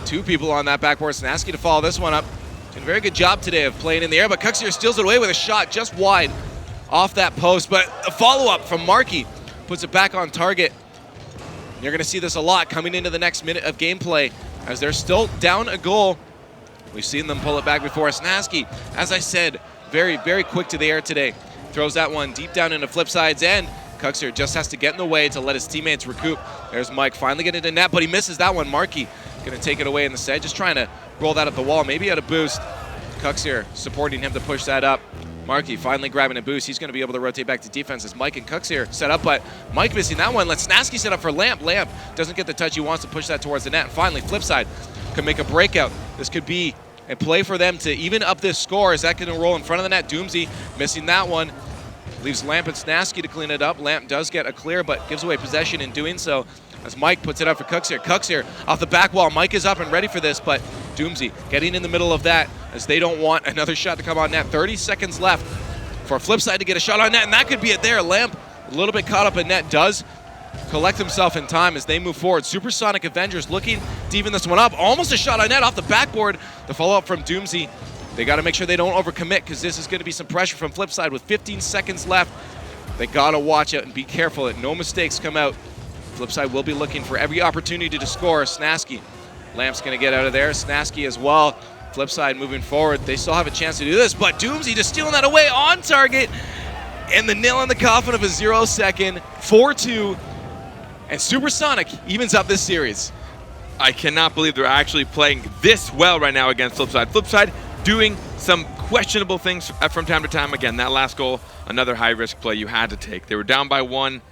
2 people on that backboard. Snasky to follow this one up. Doing a very good job today of playing in the air, but Cooks here steals it away with a shot just wide off that post. But the follow-up from Markey puts it back on target. You're going to see this a lot coming into the next minute of gameplay as they're still down a goal. We've seen them pull it back before. Snasky, as I said, very, very quick to the air today. Throws that one deep down into Flipside's end. Cuxer just has to get in the way to let his teammates recoup. There's Mike finally getting to net, but he misses that one. Markey going to take it away in the set, just trying to roll that up the wall. Maybe at a boost. Cuxer supporting him to push that up. Markey finally grabbing a boost. He's going to be able to rotate back to defense as Mike and Cuxer set up, but Mike missing that one. Lets Snasky set up for Lamp. Lamp doesn't get the touch he wants to push that towards the net. And finally, Flipside can make a breakout. This could be a play for them to even up this score. Is that going to roll in front of the net? Doomsy missing that one. Leaves Lamp and Snasky to clean it up. Lamp does get a clear, but gives away possession in doing so as Mike puts it up for Cuxer. Cuxer off the back wall. Mike is up and ready for this, but Doomsy getting in the middle of that as they don't want another shot to come on net. 30 seconds left for Flipside to get a shot on net, and that could be it there. Lamp a little bit caught up in net, does collect himself in time as they move forward. Supersonic Avengers looking to even this one up. Almost a shot on net off the backboard. The follow-up from Doomsy. They got to make sure they don't overcommit because this is going to be some pressure from Flipside with 15 seconds left. They got to watch it and be careful that no mistakes come out. Flipside will be looking for every opportunity to score. Snasky. Lamp's going to get out of there. Snasky as well. Flipside moving forward. They still have a chance to do this, but Doomsy just stealing that away on target. And the nail in the coffin of a 0-second. 4-2. And Supersonic evens up this series. I cannot believe they're actually playing this well right now against Flipside. Flipside doing some questionable things from time to time. Again, that last goal, another high-risk play you had to take. They were down by 1.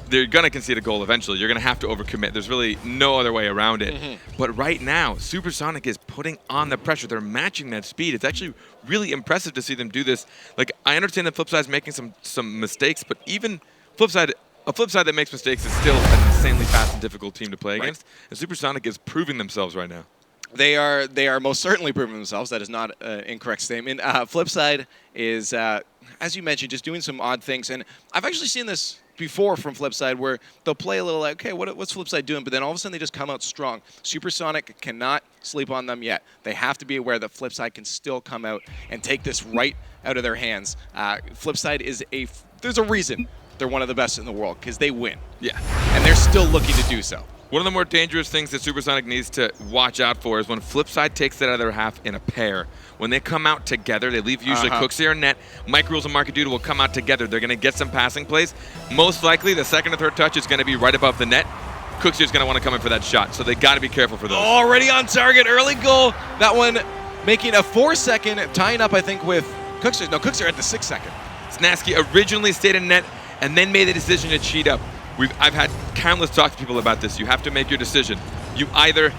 They're going to concede a goal eventually. You're going to have to overcommit. There's really no other way around it. But right now, Supersonic is putting on the pressure. They're matching that speed. It's actually really impressive to see them do this. Like, I understand that Flipside's making some mistakes, but even Flipside, a Flipside that makes mistakes is still an insanely fast and difficult team to play against. And Supersonic is proving themselves right now. They are most certainly proving themselves. That is not an incorrect statement. Flipside is, as you mentioned, just doing some odd things. And I've actually seen this before from Flipside where they'll play a little like, okay, what's Flipside doing? But then all of a sudden they just come out strong. Supersonic cannot sleep on them yet. They have to be aware that Flipside can still come out and take this right out of their hands. Flipside is there's a reason they're one of the best in the world because they win. Yeah. And they're still looking to do so. One of the more dangerous things that Supersonic needs to watch out for is when Flipside takes that other half in a pair. When they come out together, they leave usually Cooksey or Net. Mike Rules and Marky Duda will come out together. They're going to get some passing plays. Most likely, the second or third touch is going to be right above the net. Cooksey is going to want to come in for that shot, so they got to be careful for those. Already on target, early goal. That one making a 4-second, tying up, I think, with Cooksey. No, Cooksey at the 6-second. Snasky originally stayed in net and then made the decision to cheat up. I've had countless talks to people about this. You have to make your decision. You either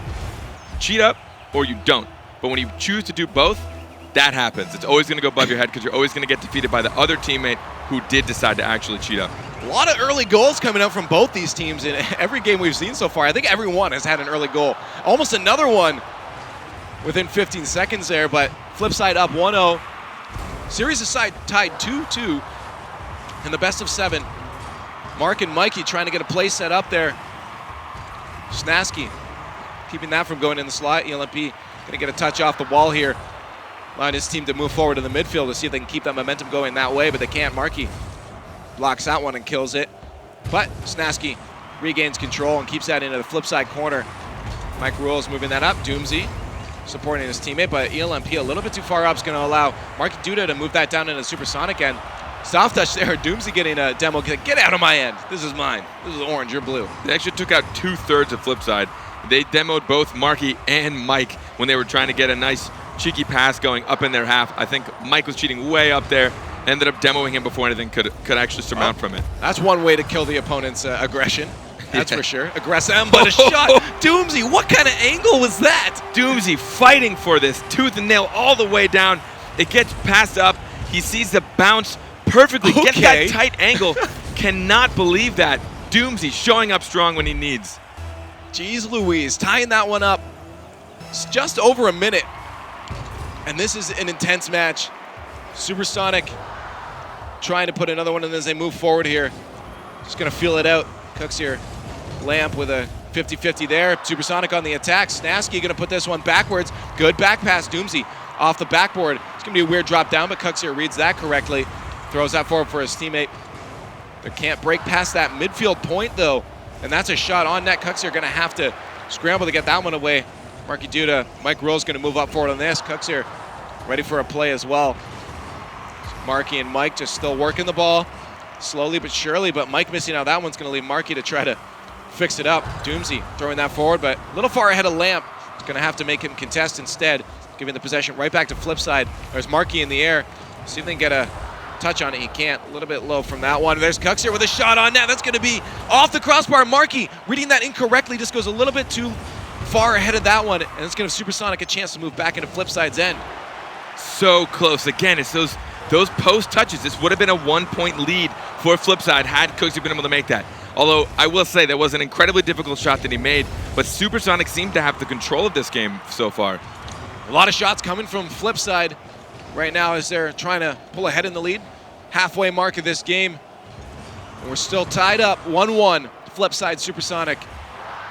cheat up or you don't. But when you choose to do both, that happens. It's always going to go above your head because you're always going to get defeated by the other teammate who did decide to actually cheat up. A lot of early goals coming out from both these teams in every game we've seen so far. I think everyone has had an early goal. Almost another one within 15 seconds there, but Flipside up 1-0. Series is tied 2-2 in the best of 7. Mark and Mikey trying to get a play set up there. Snasky keeping that from going in the slot. ELMP going to get a touch off the wall here. Allowing his team to move forward in the midfield to see if they can keep that momentum going that way, but they can't. Marky blocks that one and kills it. But Snasky regains control and keeps that into the flip side corner. Mike Rules moving that up. Doomsy supporting his teammate, but ELMP a little bit too far up is going to allow Marky Duda to move that down into Supersonic end. Soft touch there. Doomsy getting a demo. Get out of my end. This is mine. This is orange. You're blue. They actually took out 2/3 of Flipside. They demoed both Marky and Mike when they were trying to get a nice cheeky pass going up in their half. I think Mike was cheating way up there. Ended up demoing him before anything could actually surmount from it. That's one way to kill the opponent's aggression. That's for sure. Aggressive, but a shot. Doomsy, what kind of angle was that? Doomsy fighting for this, tooth and nail all the way down. It gets passed up. He sees the bounce perfectly. Gets that tight angle. Cannot believe that. Doomsy showing up strong when he needs. Jeez Louise, tying that one up. It's just over a minute. And this is an intense match. Supersonic trying to put another one in as they move forward here. Just going to feel it out. Cooks here. Lamp with a 50-50 there. Supersonic on the attack. Snasky going to put this one backwards. Good back pass. Doomsy off the backboard. It's going to be a weird drop down, but Cooks here reads that correctly. Throws that forward for his teammate. They can't break past that midfield point, though. And that's a shot on net. Cooks here going to have to scramble to get that one away. Marky Duda, Mike Rose going to move up forward on this. Cooks here ready for a play as well. Marky and Mike just still working the ball. Slowly but surely, but Mike missing out. That one's going to leave Marky to try to fix it up. Doomsy throwing that forward, but a little far ahead of Lamp. It's going to have to make him contest instead, giving the possession right back to Flipside. There's Marky in the air. See if they can get a touch on it. He can't. A little bit low from that one. There's Cooks here with a shot on net. That's going to be off the crossbar. Marky reading that incorrectly. Just goes a little bit too far ahead of that one, and it's going to give Supersonic a chance to move back into Flipside's end. So close. Again, it's those post touches. This would have been a 1-point lead for Flipside had Cooksey been able to make that. Although I will say that was an incredibly difficult shot that he made, but Supersonic seemed to have the control of this game so far. A lot of shots coming from Flipside right now as they're trying to pull ahead in the lead. Halfway mark of this game. And we're still tied up 1-1. Flipside Supersonic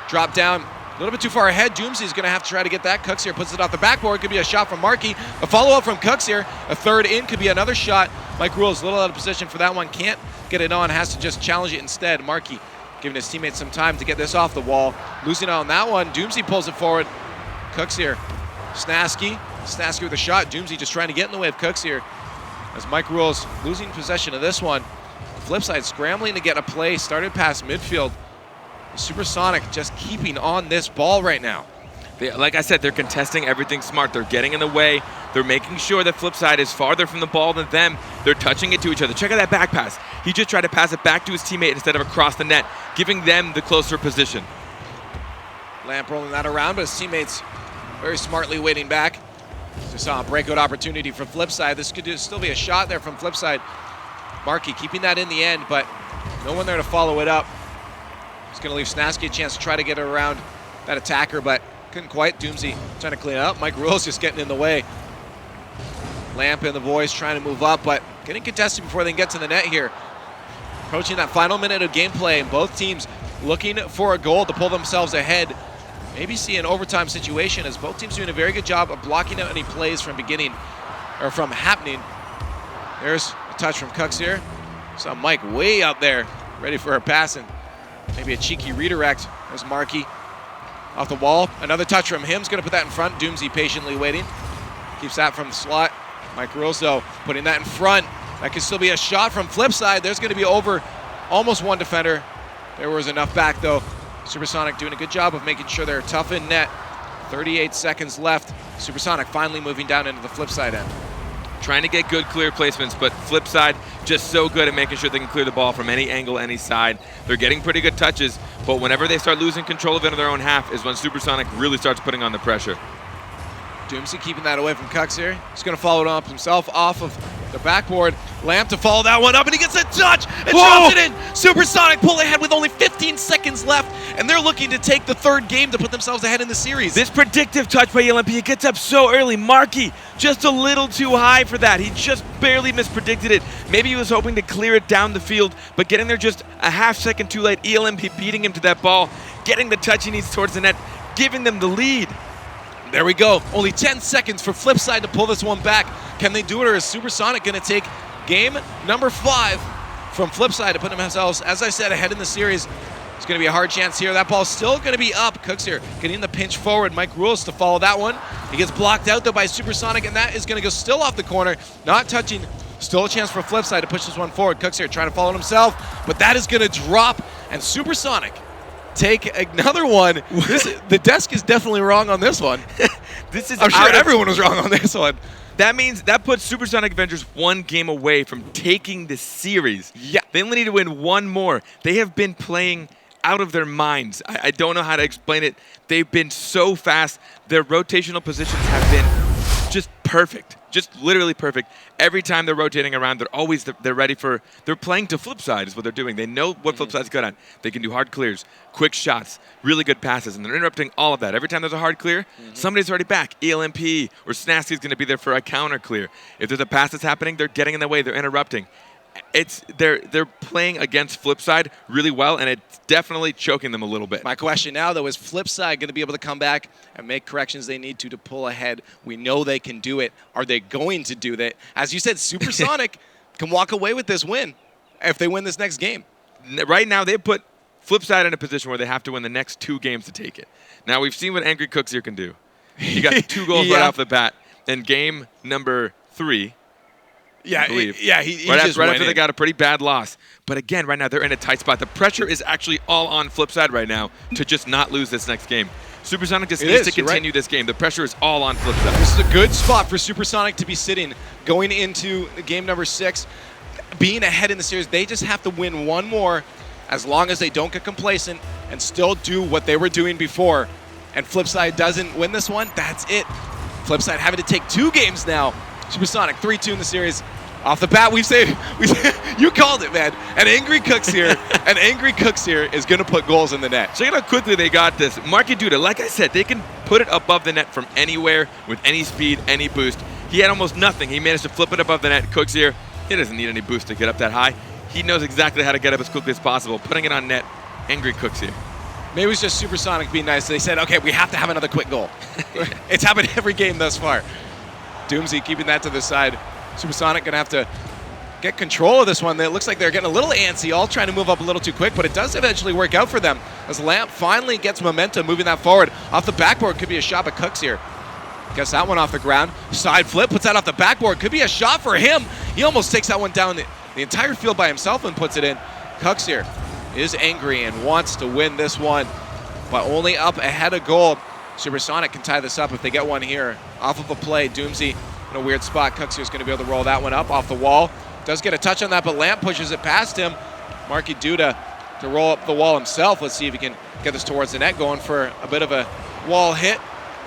drop down. A little bit too far ahead. Doomsy's going to have to try to get that. Cooks here puts it off the backboard. Could be a shot from Marky. A follow-up from Cooks here. A third in. Could be another shot. Mike Rules a little out of position for that one. Can't get it on. Has to just challenge it instead. Marky giving his teammates some time to get this off the wall. Losing out on that one. Doomsy pulls it forward. Cooks here. Snasky with a shot. Doomsy just trying to get in the way of Cooks here. As Mike Rules losing possession of this one. Flipside scrambling to get a play. Started past midfield. Supersonic just keeping on this ball right now. Like I said, they're contesting everything smart. They're getting in the way. They're making sure that Flipside is farther from the ball than them. They're touching it to each other. Check out that back pass. He just tried to pass it back to his teammate instead of across the net, giving them the closer position. Lamp rolling that around, but his teammates very smartly waiting back. Just saw a breakout opportunity from Flipside. This could still be a shot there from Flipside. Marky keeping that in the end, but no one there to follow it up. It's going to leave Snasky a chance to try to get it around that attacker, but couldn't quite. Doomsy trying to clean it up. Mike Rules just getting in the way. Lamp and the boys trying to move up, but getting contested before they can get to the net here. Approaching that final minute of gameplay, and both teams looking for a goal to pull themselves ahead. Maybe see an overtime situation as both teams doing a very good job of blocking out any plays from happening. There's a touch from Cooks here. Saw Mike way out there, ready for a pass and maybe a cheeky redirect. There's Markey off the wall. Another touch from him. He's going to put that in front. Doomsy patiently waiting. Keeps that from the slot. Mike Rules, though, putting that in front. That could still be a shot from Flipside. There's going to be over almost one defender. There was enough back, though. Supersonic doing a good job of making sure they're tough in net. 38 seconds left. Supersonic finally moving down into the Flipside end. Trying to get good clear placements, but Flipside just so good at making sure they can clear the ball from any angle, any side. They're getting pretty good touches, but whenever they start losing control of it in their own half is when Supersonic really starts putting on the pressure. Doomsy keeping that away from Cux here. He's going to follow it up himself off of the backboard. Lamp to follow that one up, and he gets a touch and drops it in. Supersonic pull ahead with only 15 seconds left, and they're looking to take the third game to put themselves ahead in the series. This predictive touch by ELMP, it gets up so early. Markey just a little too high for that. He just barely mispredicted it. Maybe he was hoping to clear it down the field, but getting there just a half second too late. ELMP beating him to that ball, getting the touch he needs towards the net, giving them the lead. There we go. Only 10 seconds for Flipside to pull this one back. Can they do it, or is Supersonic going to take game number 5 from Flipside to put themselves, as I said, ahead in the series? It's going to be a hard chance here. That ball's still going to be up. Cooks here getting the pinch forward. Mike Rules to follow that one. He gets blocked out, though, by Supersonic, and that is going to go still off the corner. Not touching. Still a chance for Flipside to push this one forward. Cooks here trying to follow it himself, but that is going to drop, and Supersonic take another one. The desk is definitely wrong on this one. I'm sure everyone was wrong on this one. That means that puts Supersonic Avengers one game away from taking the series. Yeah. They only need to win one more. They have been playing out of their minds. I don't know how to explain it. They've been so fast. Their rotational positions have been just perfect. Just literally perfect. Every time they're rotating around, they're ready for, they're playing to Flipside is what they're doing. They know what Flipside's good at. They can do hard clears, quick shots, really good passes, and they're interrupting all of that. Every time there's a hard clear, somebody's already back. ELMP or Snasky's going to be there for a counter clear. If there's a pass that's happening, they're getting in the way, they're interrupting. They're playing against Flipside really well, and it's definitely choking them a little bit. My question now, though, is Flipside going to be able to come back and make corrections they need to pull ahead? We know they can do it. Are they going to do that? As you said, Supersonic can walk away with this win if they win this next game. Right now, they put Flipside in a position where they have to win the next 2 games to take it. Now, we've seen what Angry Cooks here can do. He got 2 goals right off the bat. In game number 3, yeah, I believe. He right just after they got a pretty bad loss. But again, right now they're in a tight spot. The pressure is actually all on Flipside right now to just not lose this next game. Supersonic just needs to continue this game. The pressure is all on Flipside. This is a good spot for Supersonic to be sitting going into game number 6, being ahead in the series. They just have to win one more as long as they don't get complacent and still do what they were doing before. And Flipside doesn't win this one, that's it. Flipside having to take 2 games now. Supersonic 3-2 in the series. Off the bat, we say you called it, man. An Angry Cooks here is going to put goals in the net. Check out how quickly they got this. Marky Duda, like I said, they can put it above the net from anywhere with any speed, any boost. He had almost nothing. He managed to flip it above the net. Cooks here, he doesn't need any boost to get up that high. He knows exactly how to get up as quickly as possible. Putting it on net, Angry Cooks here. Maybe it was just Supersonic being nice. They said, okay, we have to have another quick goal. It's happened every game thus far. Doomsy keeping that to the side. Supersonic going to have to get control of this one. It looks like they're getting a little antsy, all trying to move up a little too quick, but it does eventually work out for them as Lamp finally gets momentum moving that forward. Off the backboard, could be a shot by Cooks here. Gets that one off the ground. Side flip, puts that off the backboard. Could be a shot for him. He almost takes that one down the entire field by himself and puts it in. Cooks here is angry and wants to win this one, but only up ahead of goal. Supersonic can tie this up if they get one here. Off of a play, Doomsy in a weird spot. Cooks here is going to be able to roll that one up off the wall. Does get a touch on that, but Lamp pushes it past him. Marky Duda to roll up the wall himself. Let's see if he can get this towards the net, going for a bit of a wall hit.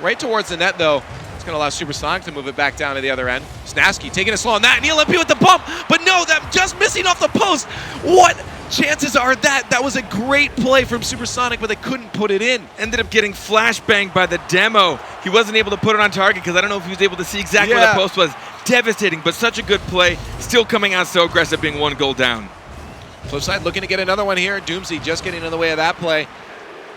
Right towards the net, though. It's going to allow Supersonic to move it back down to the other end. Snasky taking it slow on that, and ELMP with the bump, but no, that just missing off the post. What chances are that? That was a great play from Supersonic, but they couldn't put it in. Ended up getting flashbanged by the demo. He wasn't able to put it on target because I don't know if he was able to see exactly where the post was. Devastating, but such a good play. Still coming out so aggressive, being 1 goal down. Flipside looking to get another one here. Doomsy just getting in the way of that play.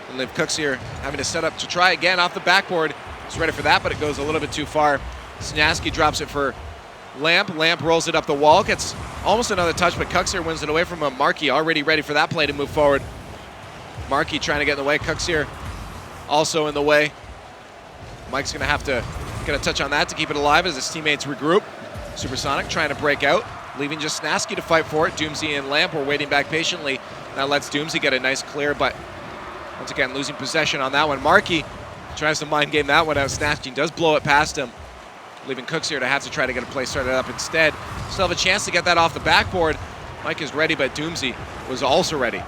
And Liv Cooks here having to set up to try again off the backboard. He's ready for that, but it goes a little bit too far. Snasky drops it for Lamp. Lamp rolls it up the wall. Gets almost another touch, but Cooks here wins it away from him. Markey already ready for that play to move forward. Markey trying to get in the way. Cooks here also in the way. Mike's going to have to get a touch on that to keep it alive as his teammates regroup. Supersonic trying to break out, leaving just Snasky to fight for it. Doomsy and Lamp were waiting back patiently. That lets Doomsy get a nice clear, but once again, losing possession on that one. Markey tries to mind game that one out. Snasky does blow it past him, leaving Cooks here to have to try to get a play started up instead. Still have a chance to get that off the backboard. Mike is ready, but Doomsy was also ready.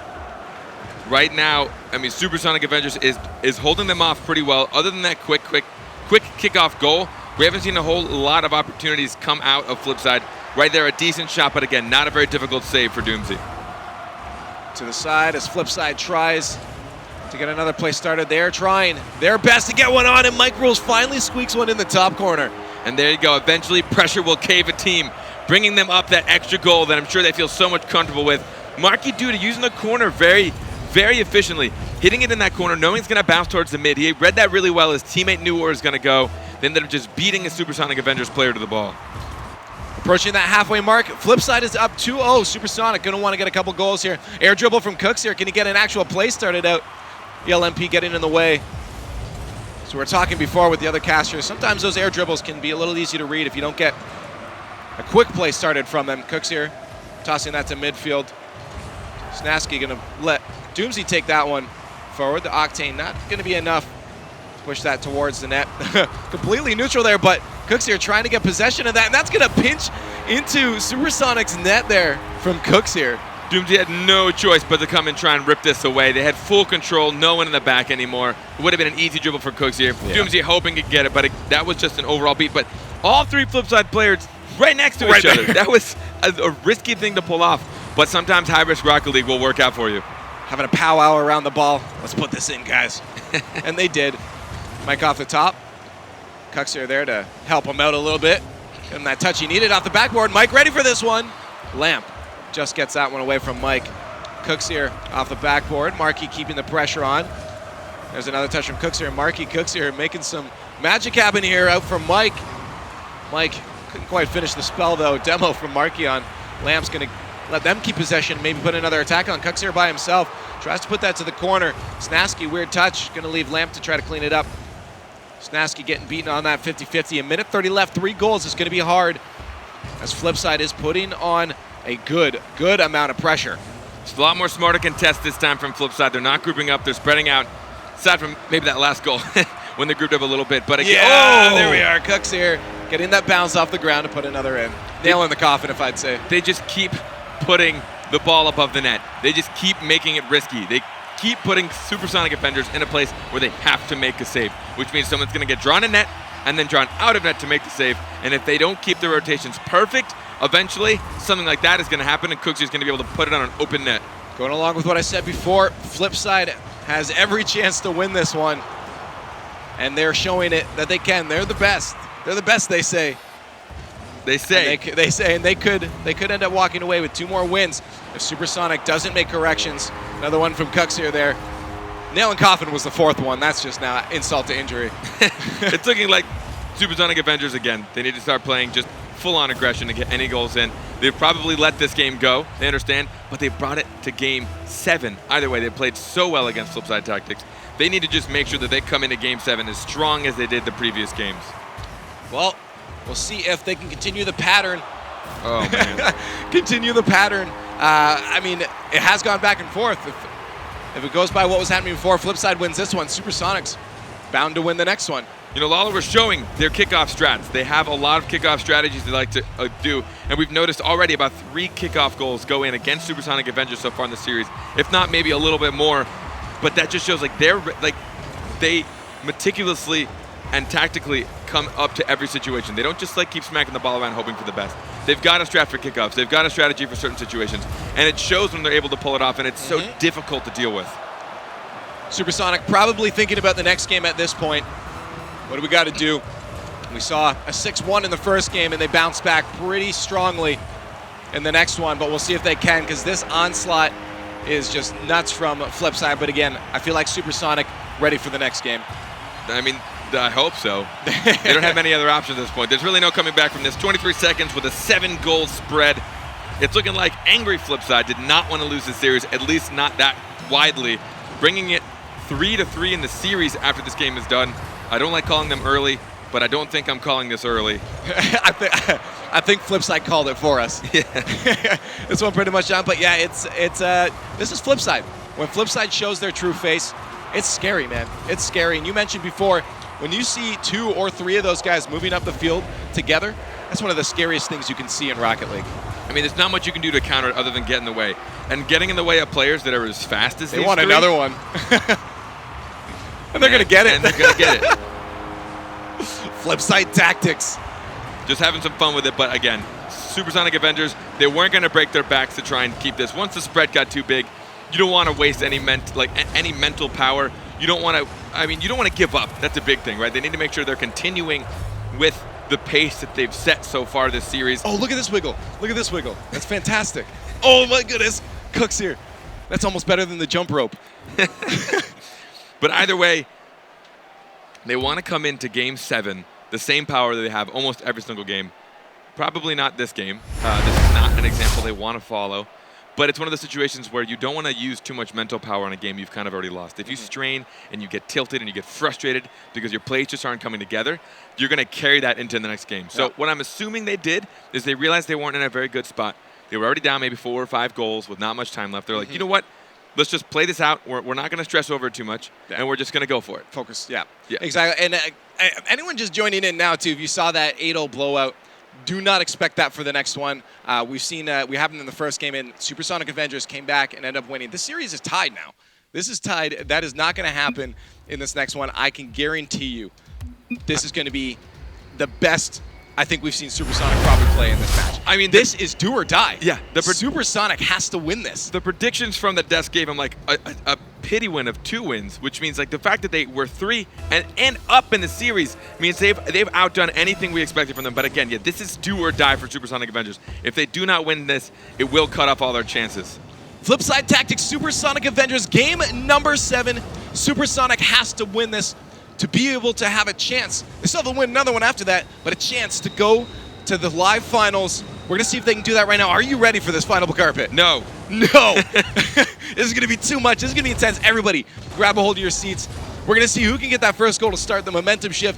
Right now, I mean, Supersonic Avengers is holding them off pretty well. Other than that quick kickoff goal, we haven't seen a whole lot of opportunities come out of Flipside. Right there, a decent shot, but again, not a very difficult save for Doomsy. To the side as Flipside tries to get another play started. They're trying their best to get one on, and Mike Rules finally squeaks one in the top corner. And there you go. Eventually, pressure will cave a team, bringing them up that extra goal that I'm sure they feel so much comfortable with. Markey Duda using the corner very, very efficiently, hitting it in that corner, knowing it's going to bounce towards the mid. He read that really well. His teammate knew where it was going to go. They ended up just beating a Supersonic Avengers player to the ball. Approaching that halfway mark, Flipside is up 2-0. Supersonic going to want to get a couple goals here. Air dribble from Cooks here. Can he get an actual play started out? The LMP getting in the way. So we're talking before with the other casters. Sometimes those air dribbles can be a little easy to read if you don't get a quick play started from them. Cooks here tossing that to midfield. Snasky going to let Doomsy take that one forward. The Octane not going to be enough to push that towards the net. Completely neutral there, but Cooks here trying to get possession of that, and that's going to pinch into Supersonic's net there from Cooks here. Doomsy had no choice but to come and try and rip this away. They had full control, no one in the back anymore. It would have been an easy dribble for Cooks here. Yeah. Doomsy hoping to get it, but that was just an overall beat. But all three Flipside players right next to each other. That was a risky thing to pull off, but sometimes high-risk Rocket League will work out for you. Having a powwow around the ball. Let's put this in, guys. And they did. Mike off the top. Cooks are there to help him out a little bit. Give him that touch he needed off the backboard. Mike ready for this one. Lamp just gets that one away from Mike. Cooks here off the backboard. Markey keeping the pressure on. There's another touch from Cooks here. Markey Cooks here making some magic happen here out from Mike. Mike couldn't quite finish the spell though. Demo from Markey on. Lamp's going to let them keep possession, maybe put another attack on. Cooks here by himself. Tries to put that to the corner. Snasky, weird touch. Going to leave Lamp to try to clean it up. Snasky getting beaten on that 50-50. A minute 30 left, 3 goals is going to be hard as Flipside is putting on a good amount of pressure. It's a lot more smarter contest this time from Flipside. They're not grouping up, they're spreading out. Aside from maybe that last goal when they grouped up a little bit. But again, yeah, there we are. Cooks here getting that bounce off the ground to put another in. Nail in the coffin, if I'd say. They just keep putting the ball above the net. They just keep making it risky. They keep putting Supersonic Avengers in a place where they have to make a save, which means someone's going to get drawn in net and then drawn out of net to make the save. And if they don't keep the rotations perfect, eventually something like that is going to happen, and Cooks is going to be able to put it on an open net. Going along with what I said before, Flipside has every chance to win this one, and they're showing it that they can. They're the best. They're the best, they say. They say. They say, and they could end up walking away with 2 more wins if Supersonic doesn't make corrections. Another one from Cooks here there. Nail and coffin was the 4th one. That's just now insult to injury. It's looking like Supersonic Avengers again. They need to start playing just full-on aggression to get any goals in. They've probably let this game go, they understand, but they brought it to game 7. Either way, they played so well against Flipside Tactics. They need to just make sure that they come into game 7 as strong as they did the previous games. Well, we'll see if they can continue the pattern. Oh, man. Continue the pattern. I mean, it has gone back and forth. If it goes by what was happening before, Flipside wins this one. Supersonic's bound to win the next one. You know, Lala was showing their kickoff strats. They have a lot of kickoff strategies they like to do, and we've noticed already about 3 kickoff goals go in against Supersonic Avengers so far in the series, if not maybe a little bit more. But that just shows they meticulously and tactically come up to every situation. They don't just keep smacking the ball around hoping for the best. They've got a strat for kickoffs. They've got a strategy for certain situations, and it shows when they're able to pull it off, and it's so difficult to deal with. Supersonic probably thinking about the next game at this point. What do we got to do? We saw a 6-1 in the first game, and they bounced back pretty strongly in the next one, but we'll see if they can, because this onslaught is just nuts from Flipside. But again, I feel like Supersonic ready for the next game. I mean, I hope so. They don't have any other options at this point. There's really no coming back from this. 23 seconds with a 7-goal spread. It's looking like angry Flipside did not want to lose the series, at least not that widely. bringing it 3-3 in the series after this game is done. I don't like calling them early, but I don't think I'm calling this early. I think Flipside called it for us. Yeah. This one pretty much done, but yeah, this is Flipside. When Flipside shows their true face, it's scary, man. It's scary. And you mentioned before, when you see 2 or 3 of those guys moving up the field together, that's one of the scariest things you can see in Rocket League. I mean, there's not much you can do to counter it other than get in the way. And getting in the way of players that are as fast as they want another one. And they're going to get it. And they're going to get it. Flipside tactics. Just having some fun with it, but again, Supersonic Avengers, they weren't going to break their backs to try and keep this. Once the spread got too big, you don't want to waste any mental power. You don't want to give up. That's a big thing, right? They need to make sure they're continuing with the pace that they've set so far this series. Oh, look at this wiggle. Look at this wiggle. That's fantastic. Oh my goodness. Cook's here. That's almost better than the jump rope. But either way, they want to come into Game 7 the same power that they have almost every single game. Probably not this game. This is not an example they want to follow. But it's one of the situations where you don't want to use too much mental power on a game you've kind of already lost. If you strain and you get tilted and you get frustrated because your plays just aren't coming together, you're going to carry that into the next game. So what I'm assuming they did is they realized they weren't in a very good spot. They were already down maybe 4 or 5 goals with not much time left. They're like, you know what? Let's just play this out. We're not going to stress over it too much, and we're just going to go for it. Focus, yeah. Exactly. And anyone just joining in now, too, if you saw that 8-0 blowout, do not expect that for the next one. We've seen we happened in the first game, and Supersonic Avengers came back and ended up winning. This series is tied now. This is tied. That is not going to happen in this next one. I can guarantee you this is going to be the best I think we've seen Supersonic probably play in this match. I mean, this is do or die. Yeah. Supersonic has to win this. The predictions from the desk gave them like a pity win of 2 wins, which means like the fact that they were 3 and up in the series means they've outdone anything we expected from them. But again, yeah, this is do or die for Supersonic Avengers. If they do not win this, it will cut off all their chances. Flipside Tactics, Supersonic Avengers, game number 7. Supersonic has to win this to be able to have a chance. They still have to win another one after that, but a chance to go to the live finals. We're going to see if they can do that right now. Are you ready for this final carpet? No. No. This is going to be too much. This is going to be intense. Everybody, grab a hold of your seats. We're going to see who can get that first goal to start the momentum shift.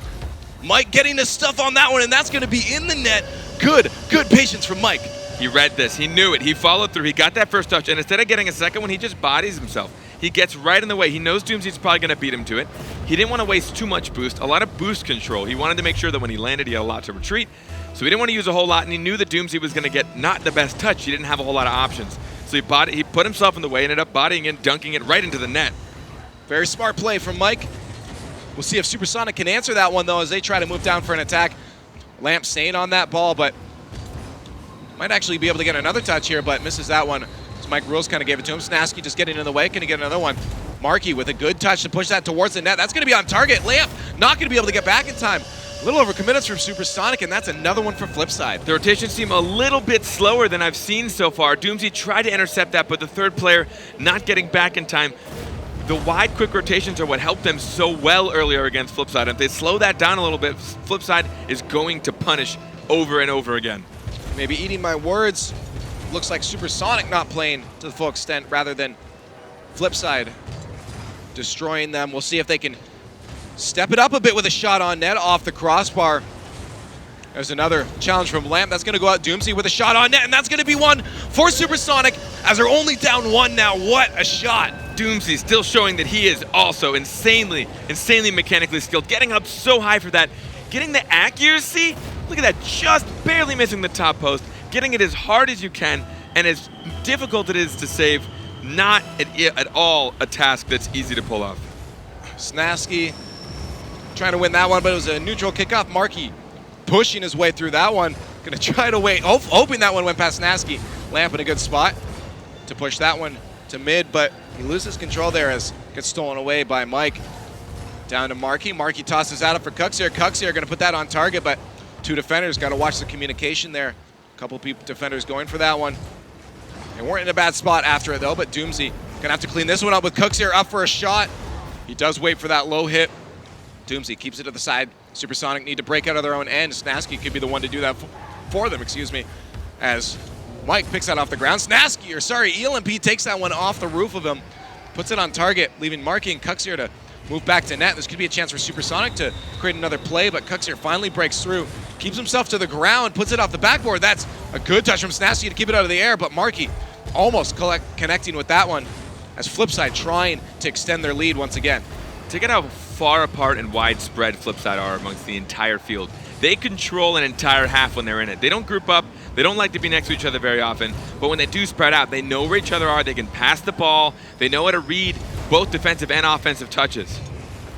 Mike getting his stuff on that one, and that's going to be in the net. Good patience from Mike. He read this. He knew it. He followed through. He got that first touch, and instead of getting a second one, he just bodies himself. He gets right in the way. He knows Doomsy's probably going to beat him to it. He didn't want to waste too much boost, a lot of boost control. He wanted to make sure that when he landed, he had a lot to retreat. So he didn't want to use a whole lot, and he knew that Doomsy was going to get not the best touch. He didn't have a whole lot of options. So he put himself in the way, ended up bodying it, dunking it right into the net. Very smart play from Mike. We'll see if Supersonic can answer that one, though, as they try to move down for an attack. Lamp staying on that ball, but might actually be able to get another touch here, but misses that one. So Mike Rules kind of gave it to him. Snasky just getting in the way. Can he get another one? Markey with a good touch to push that towards the net. That's going to be on target. Lamp not going to be able to get back in time. A little overcommitted from Supersonic, and that's another one for Flipside. The rotations seem a little bit slower than I've seen so far. Doomsy tried to intercept that, but the third player not getting back in time. The wide, quick rotations are what helped them so well earlier against Flipside. If they slow that down a little bit, Flipside is going to punish over and over again. Maybe eating my words. Looks like Supersonic not playing to the full extent rather than Flipside destroying them. We'll see if they can step it up a bit with a shot on net off the crossbar. There's another challenge from Lamp. That's going to go out Doomsy with a shot on net, and that's going to be one for Supersonic as they're only down 1 now. What a shot. Doomsy still showing that he is also insanely mechanically skilled. Getting up so high for that. Getting the accuracy. Look at that, just barely missing the top post. Getting it as hard as you can, and as difficult it is to save, not at all a task that's easy to pull off. Snasky trying to win that one, but it was a neutral kickoff. Markey pushing his way through that one. Going to try to wait, hoping that one went past Snasky. Lamp in a good spot to push that one to mid, but he loses control there as it gets stolen away by Mike. Down to Markey. Markey tosses out for Cuxier. Cuxier going to put that on target, but 2 defenders. Got to watch the communication there. A couple defenders going for that one. They weren't in a bad spot after it, though, but Doomsy going to have to clean this one up with Cuxier up for a shot. He does wait for that low hit. Doomsy keeps it to the side. Supersonic need to break out of their own end. Snasky could be the one to do that for them, as Mike picks that off the ground. ELMP takes that one off the roof of him. puts it on target, leaving Marky and Cuxier to move back to net. This could be a chance for Supersonic to create another play, but Cuxier finally breaks through, keeps himself to the ground, puts it off the backboard. That's a good touch from Snasky to keep it out of the air, but Marky almost connecting with that one as Flipside trying to extend their lead once again. Check out how far apart and widespread Flipside are amongst the entire field. They control an entire half when they're in it. They don't group up. They don't like to be next to each other very often. But when they do spread out, they know where each other are. They can pass the ball. They know how to read both defensive and offensive touches.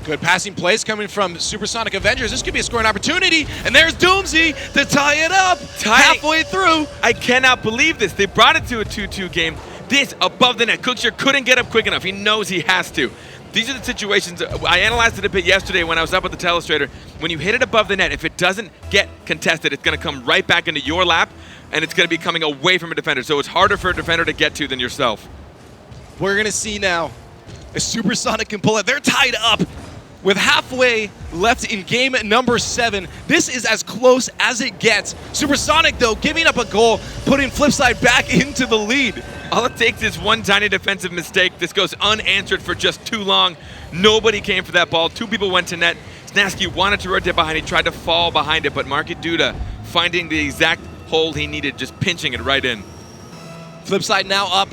Good passing plays coming from Supersonic Avengers. This could be a scoring opportunity. And there's Doomsy to tie it up halfway through. I cannot believe this. They brought it to a 2-2 game. This above the net. Cuxier couldn't get up quick enough. He knows he has to. These are the situations, I analyzed it a bit yesterday when I was up at the telestrator. When you hit it above the net, if it doesn't get contested, it's going to come right back into your lap, and it's going to be coming away from a defender. So it's harder for a defender to get to than yourself. We're going to see now if Supersonic can pull it. They're tied up with halfway left in game number 7. This is as close as it gets. Supersonic, though, giving up a goal, putting Flipside back into the lead. All it takes is one tiny defensive mistake. This goes unanswered for just too long. Nobody came for that ball. 2 people went to net. Snasky wanted to rotate behind. He tried to fall behind it, but Marky Duda finding the exact hold he needed, just pinching it right in. Flipside now up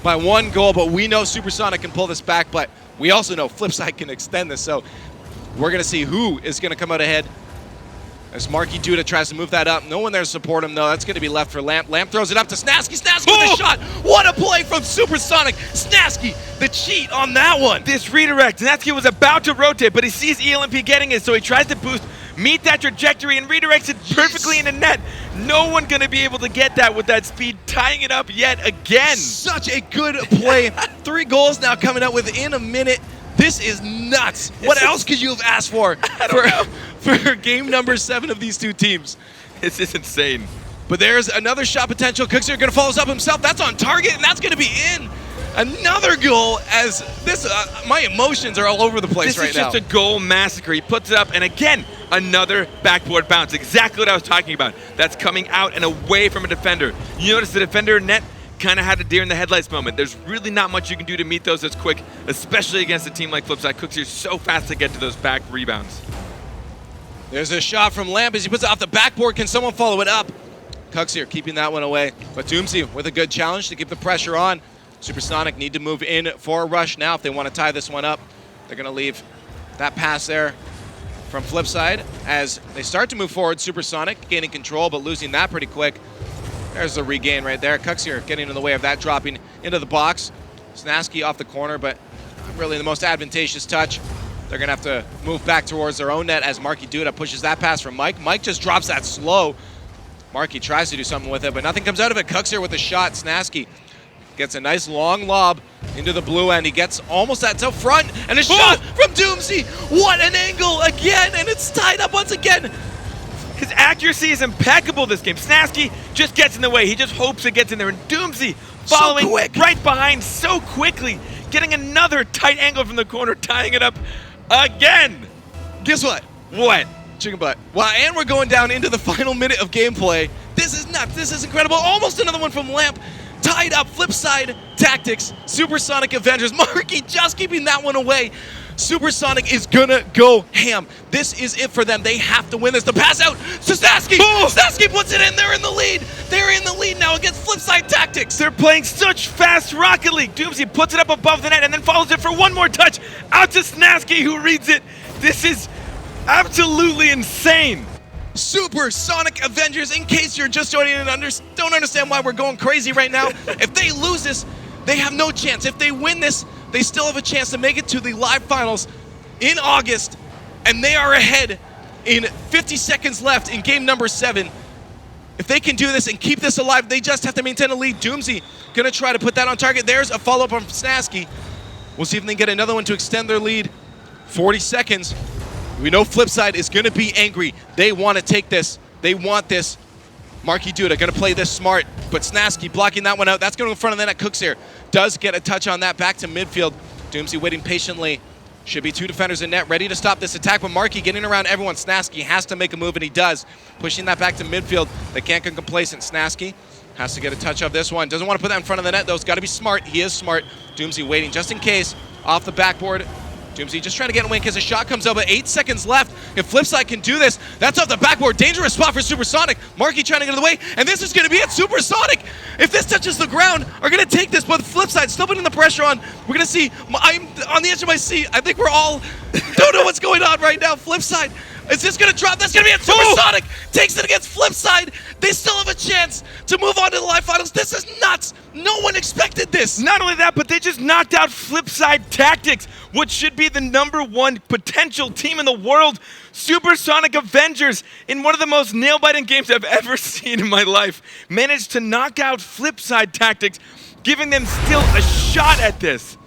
by 1 goal, but we know Supersonic can pull this back, but we also know Flipside can extend this, so we're going to see who is going to come out ahead as Marky Duda tries to move that up. No one there to support him, though. That's going to be left for Lamp. Lamp throws it up to Snasky. Snasky with a shot. What a play from Supersonic. Snasky, the cheat on that one. This redirect. Snasky was about to rotate, but he sees ELMP getting it, so he tries to boost, meet that trajectory, and redirects it perfectly into net. No one going to be able to get that with that speed, tying it up yet again. Such a good play. 3 goals now coming out within a minute. This is nuts. What else could you have asked for game number 7 of these 2 teams? This is insane. But there's another shot potential. Cuxier going to follow us up himself. That's on target, and that's going to be in. Another goal as this, my emotions are all over the place right now. This is just a goal massacre. He puts it up, and again, another backboard bounce. Exactly what I was talking about. That's coming out and away from a defender. You notice the defender net kind of had a deer in the headlights moment. There's really not much you can do to meet those as quick, especially against a team like Flipside. Cuxier's so fast to get to those back rebounds. There's a shot from Lamp as he puts it off the backboard. Can someone follow it up? Cuxier keeping that one away. But Doomsy with a good challenge to keep the pressure on. Supersonic need to move in for a rush now if they want to tie this one up. They're going to leave that pass there from Flipside as they start to move forward. Supersonic gaining control, but losing that pretty quick. There's the regain right there. Cuxier getting in the way of that, dropping into the box. Snasky off the corner, but not really the most advantageous touch. They're going to have to move back towards their own net as Marky Duda pushes that pass from Mike. Mike just drops that slow. Marky tries to do something with it, but nothing comes out of it. Cuxier with the shot. Snasky gets a nice long lob into the blue end. He gets almost that to front, and a shot from Doomsy. What an angle again, and it's tied up once again. His accuracy is impeccable this game. Snasky just gets in the way. He just hopes it gets in there. And Doomsy following right behind so quickly, getting another tight angle from the corner, tying it up again. Guess what? What? Chicken butt. Well, and we're going down into the final minute of gameplay. This is nuts. This is incredible. Almost another one from Lamp. Tied up. Flipside Tactics. Supersonic Avengers. Marky just keeping that one away. Supersonic is gonna go ham. This is it for them. They have to win this. The pass out to Snasky. Snasky puts it in. They're in the lead. They're in the lead now against Flipside Tactics. They're playing such fast Rocket League. Doomsy puts it up above the net and then follows it for one more touch. Out to Snasky, who reads it. This is absolutely insane. Supersonic Avengers, in case you're just joining and don't understand why we're going crazy right now, if they lose this, they have no chance. If they win this, they still have a chance to make it to the live finals in August, and they are ahead in 50 seconds left in game number 7. If they can do this and keep this alive, they just have to maintain a lead. Doomsy gonna try to put that on target. There's a follow-up from Snasky. We'll see if they can get another one to extend their lead. 40 seconds. We know Flipside is gonna be angry. They want to take this. They want this. Marky Duda gonna play this smart, but Snasky blocking that one out. That's going in front of the net. Cuxier does get a touch on that back to midfield. Doomsy waiting patiently. Should be 2 defenders in net ready to stop this attack, but Marky getting around everyone. Snasky has to make a move, and he does. Pushing that back to midfield. They can't get complacent. Snasky Has to get a touch of this one. Doesn't want to put that in front of the net, though. It's got to be smart. He is smart. Doomsy waiting just in case. Off the backboard. Doomsy just trying to get a win because a shot comes out, but 8 seconds left. If Flipside can do this, that's off the backboard. Dangerous spot for Supersonic. Marky trying to get out of the way, and this is going to be it. Supersonic, if this touches the ground, are going to take this, but Flipside still putting the pressure on. We're going to see, I'm on the edge of my seat. I think we're all, don't know what's going on right now. Flipside, is this going to drop? That's going to be it. Supersonic takes it against Flipside. They still have a chance to move on to the live finals. This is nuts. No one expected this. Not only that, but they just knocked out Flipside Tactics, what should be the #1 potential team in the world. Supersonic Avengers, in one of the most nail-biting games I've ever seen in my life, managed to knock out Flipside Tactics, giving them still a shot at this.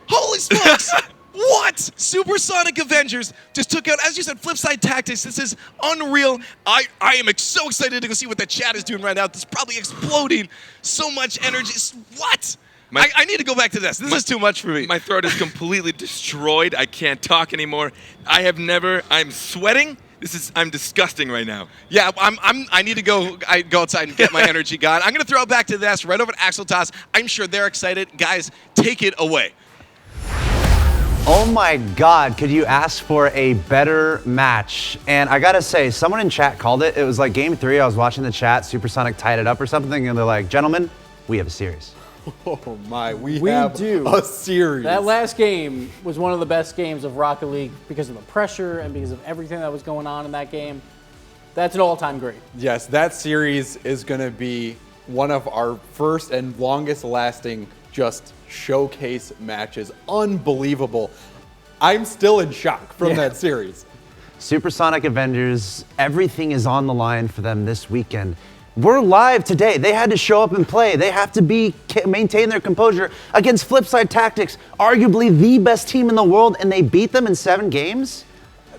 Holy smokes! What? Supersonic Avengers just took out, as you said, Flipside Tactics. This is unreal. I am so excited to go see what the chat is doing right now. This is probably exploding. So much energy. What? I need to go back to this. This is too much for me. My throat is completely destroyed. I can't talk anymore. I'm sweating. I'm disgusting right now. Yeah, I need to go outside and get my energy gone. I'm going to throw it back to this right over to Axel Toss. I'm sure they're excited. Guys, take it away. Oh my God, could you ask for a better match? And I gotta say, someone in chat called it. It was like game 3, I was watching the chat, Supersonic tied it up or something, and they're like, gentlemen, we have a series. Oh my, we have a series. That last game was one of the best games of Rocket League because of the pressure and because of everything that was going on in that game. That's an all-time great. Yes, that series is gonna be one of our first and longest lasting just showcase matches. Unbelievable. I'm still in shock from that series. Supersonic Avengers, everything is on the line for them this weekend. We're live today. They had to show up and play. They have to maintain their composure against Flipside Tactics, arguably the best team in the world, and they beat them in 7 games?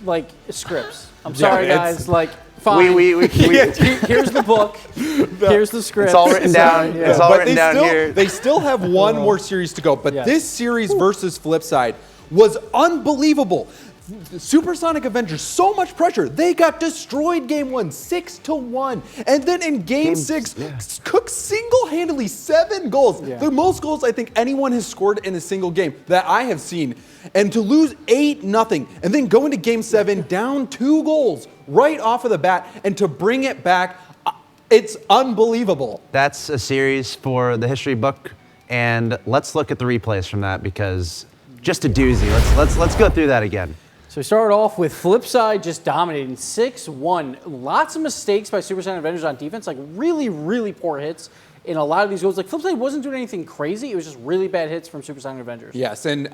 Like, scripts. I'm sorry, guys. Like, fine. Here's the book. Here's the script. It's all written down. Yeah. It's all written down here. They still have one more series to go, but this series versus Flipside was unbelievable. Supersonic Avengers, so much pressure. They got destroyed game 1, 6-1. And then in game 6, Cook single-handedly 7 goals. Yeah. The most goals I think anyone has scored in a single game that I have seen. And to lose 8-0 and then go into game 7 down 2 goals right off of the bat and to bring it back, it's unbelievable. That's a series for the history book. And let's look at the replays from that because just a doozy. Let's go through that again. So we started off with Flipside just dominating 6-1. Lots of mistakes by Supersonic Avengers on defense, like really, really poor hits in a lot of these goals. Like Flipside wasn't doing anything crazy. It was just really bad hits from Supersonic Avengers. Yes, and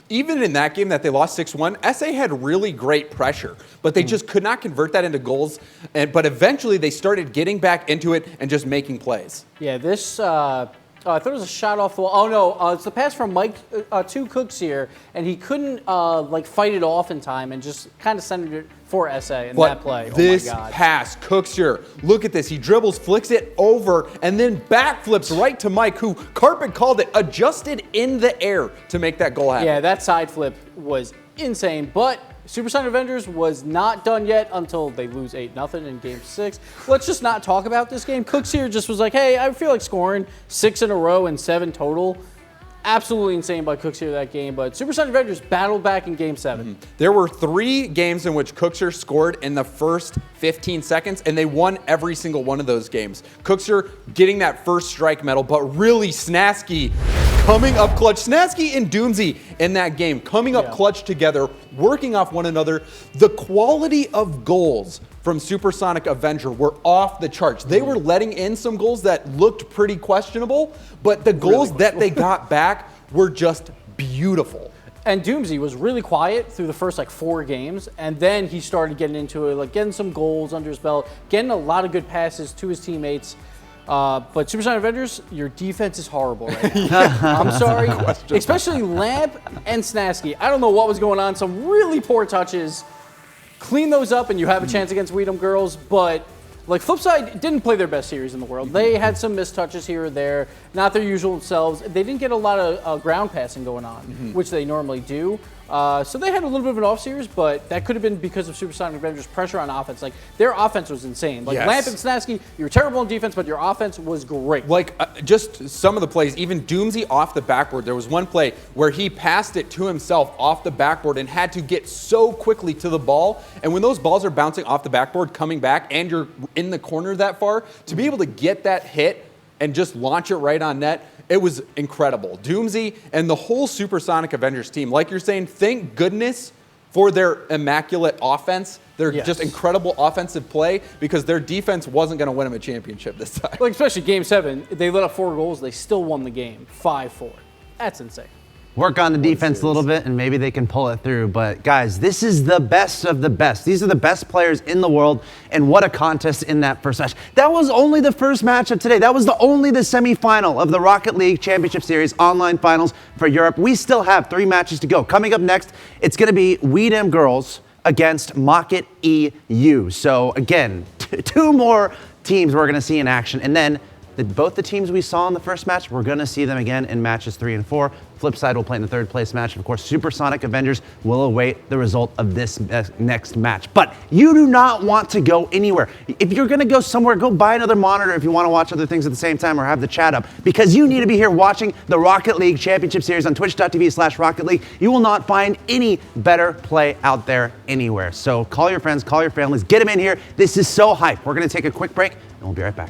even in that game that they lost 6-1, SA had really great pressure, but they just could not convert that into goals. But eventually they started getting back into it and just making plays. Yeah, this... I thought it was a shot off the wall. Oh no, it's the pass from Mike to Cooks here, and he couldn't like fight it off in time and just kind of sent it for SA in that play. This oh my God. pass, Cooks here, look at this. He dribbles, flicks it over, and then backflips right to Mike, who Carpet called it, adjusted in the air to make that goal happen. Yeah, that side flip was insane, but Supersonic Avengers was not done yet until they lose 8-0 in game 6. Let's just not talk about this game. Cooks here just was like, hey, I feel like scoring 6 in a row and 7 total. Absolutely insane by Cooks here that game, but Supersonic Avengers battled back in game 7. There were 3 games in which Cookser scored in the first 15 seconds, and they won every single one of those games. Cookser getting that first strike medal, but really Snasky coming up clutch. Snasky and Doomsy in that game, coming up clutch together, working off one another. The quality of goals from Supersonic Avenger were off the charts. They were letting in some goals that looked pretty questionable, but the goals that they got back were just beautiful. And Doomsy was really quiet through the first like 4 games, and then he started getting into it, like getting some goals under his belt, getting a lot of good passes to his teammates. But Supersonic Avengers, your defense is horrible right now. I'm sorry, especially Lamp and Snasky. I don't know what was going on. Some really poor touches. Clean those up and you have a chance against Weedham Girls, but like Flipside didn't play their best series in the world. They had some missed touches here or there, not their usual selves. They didn't get a lot of ground passing going on, which they normally do. So they had a little bit of an off series, but that could have been because of Supersonic Avengers' pressure on offense. Like, their offense was insane. Like, Yes. Lamp and Snasky, you were terrible on defense, but your offense was great. Like, just some of the plays, even Doomsy off the backboard. There was one play where he passed it to himself off the backboard and had to get so quickly to the ball. And when those balls are bouncing off the backboard, coming back, and you're in the corner that far, to be able to get that hit and just launch it right on net, it was incredible. Doomsy and the whole Supersonic Avengers team, like you're saying, thank goodness for their immaculate offense. They're just incredible offensive play, because their defense wasn't going to win them a championship this time. Like, especially Game 7, they let up 4 goals. They still won the game 5-4. That's insane. Work on the defense a little bit, and maybe they can pull it through. But guys, this is the best of the best. These are the best players in the world, and what a contest in that first match. That was only the first match of today. That was only the semifinal of the Rocket League Championship Series online finals for Europe. We still have 3 matches to go. Coming up next, it's going to be WeDem Girls against Mocket EU. So again, 2 more teams we're going to see in action, and then both the teams we saw in the first match, we're going to see them again in matches 3 and 4. Flipside will play in the 3rd place match. Of course, Supersonic Avengers will await the result of this next match. But you do not want to go anywhere. If you're going to go somewhere, go buy another monitor if you want to watch other things at the same time, or have the chat up, because you need to be here watching the Rocket League Championship Series on twitch.tv/Rocket League. You will not find any better play out there anywhere. So call your friends, call your families, get them in here. This is so hype. We're going to take a quick break, and we'll be right back.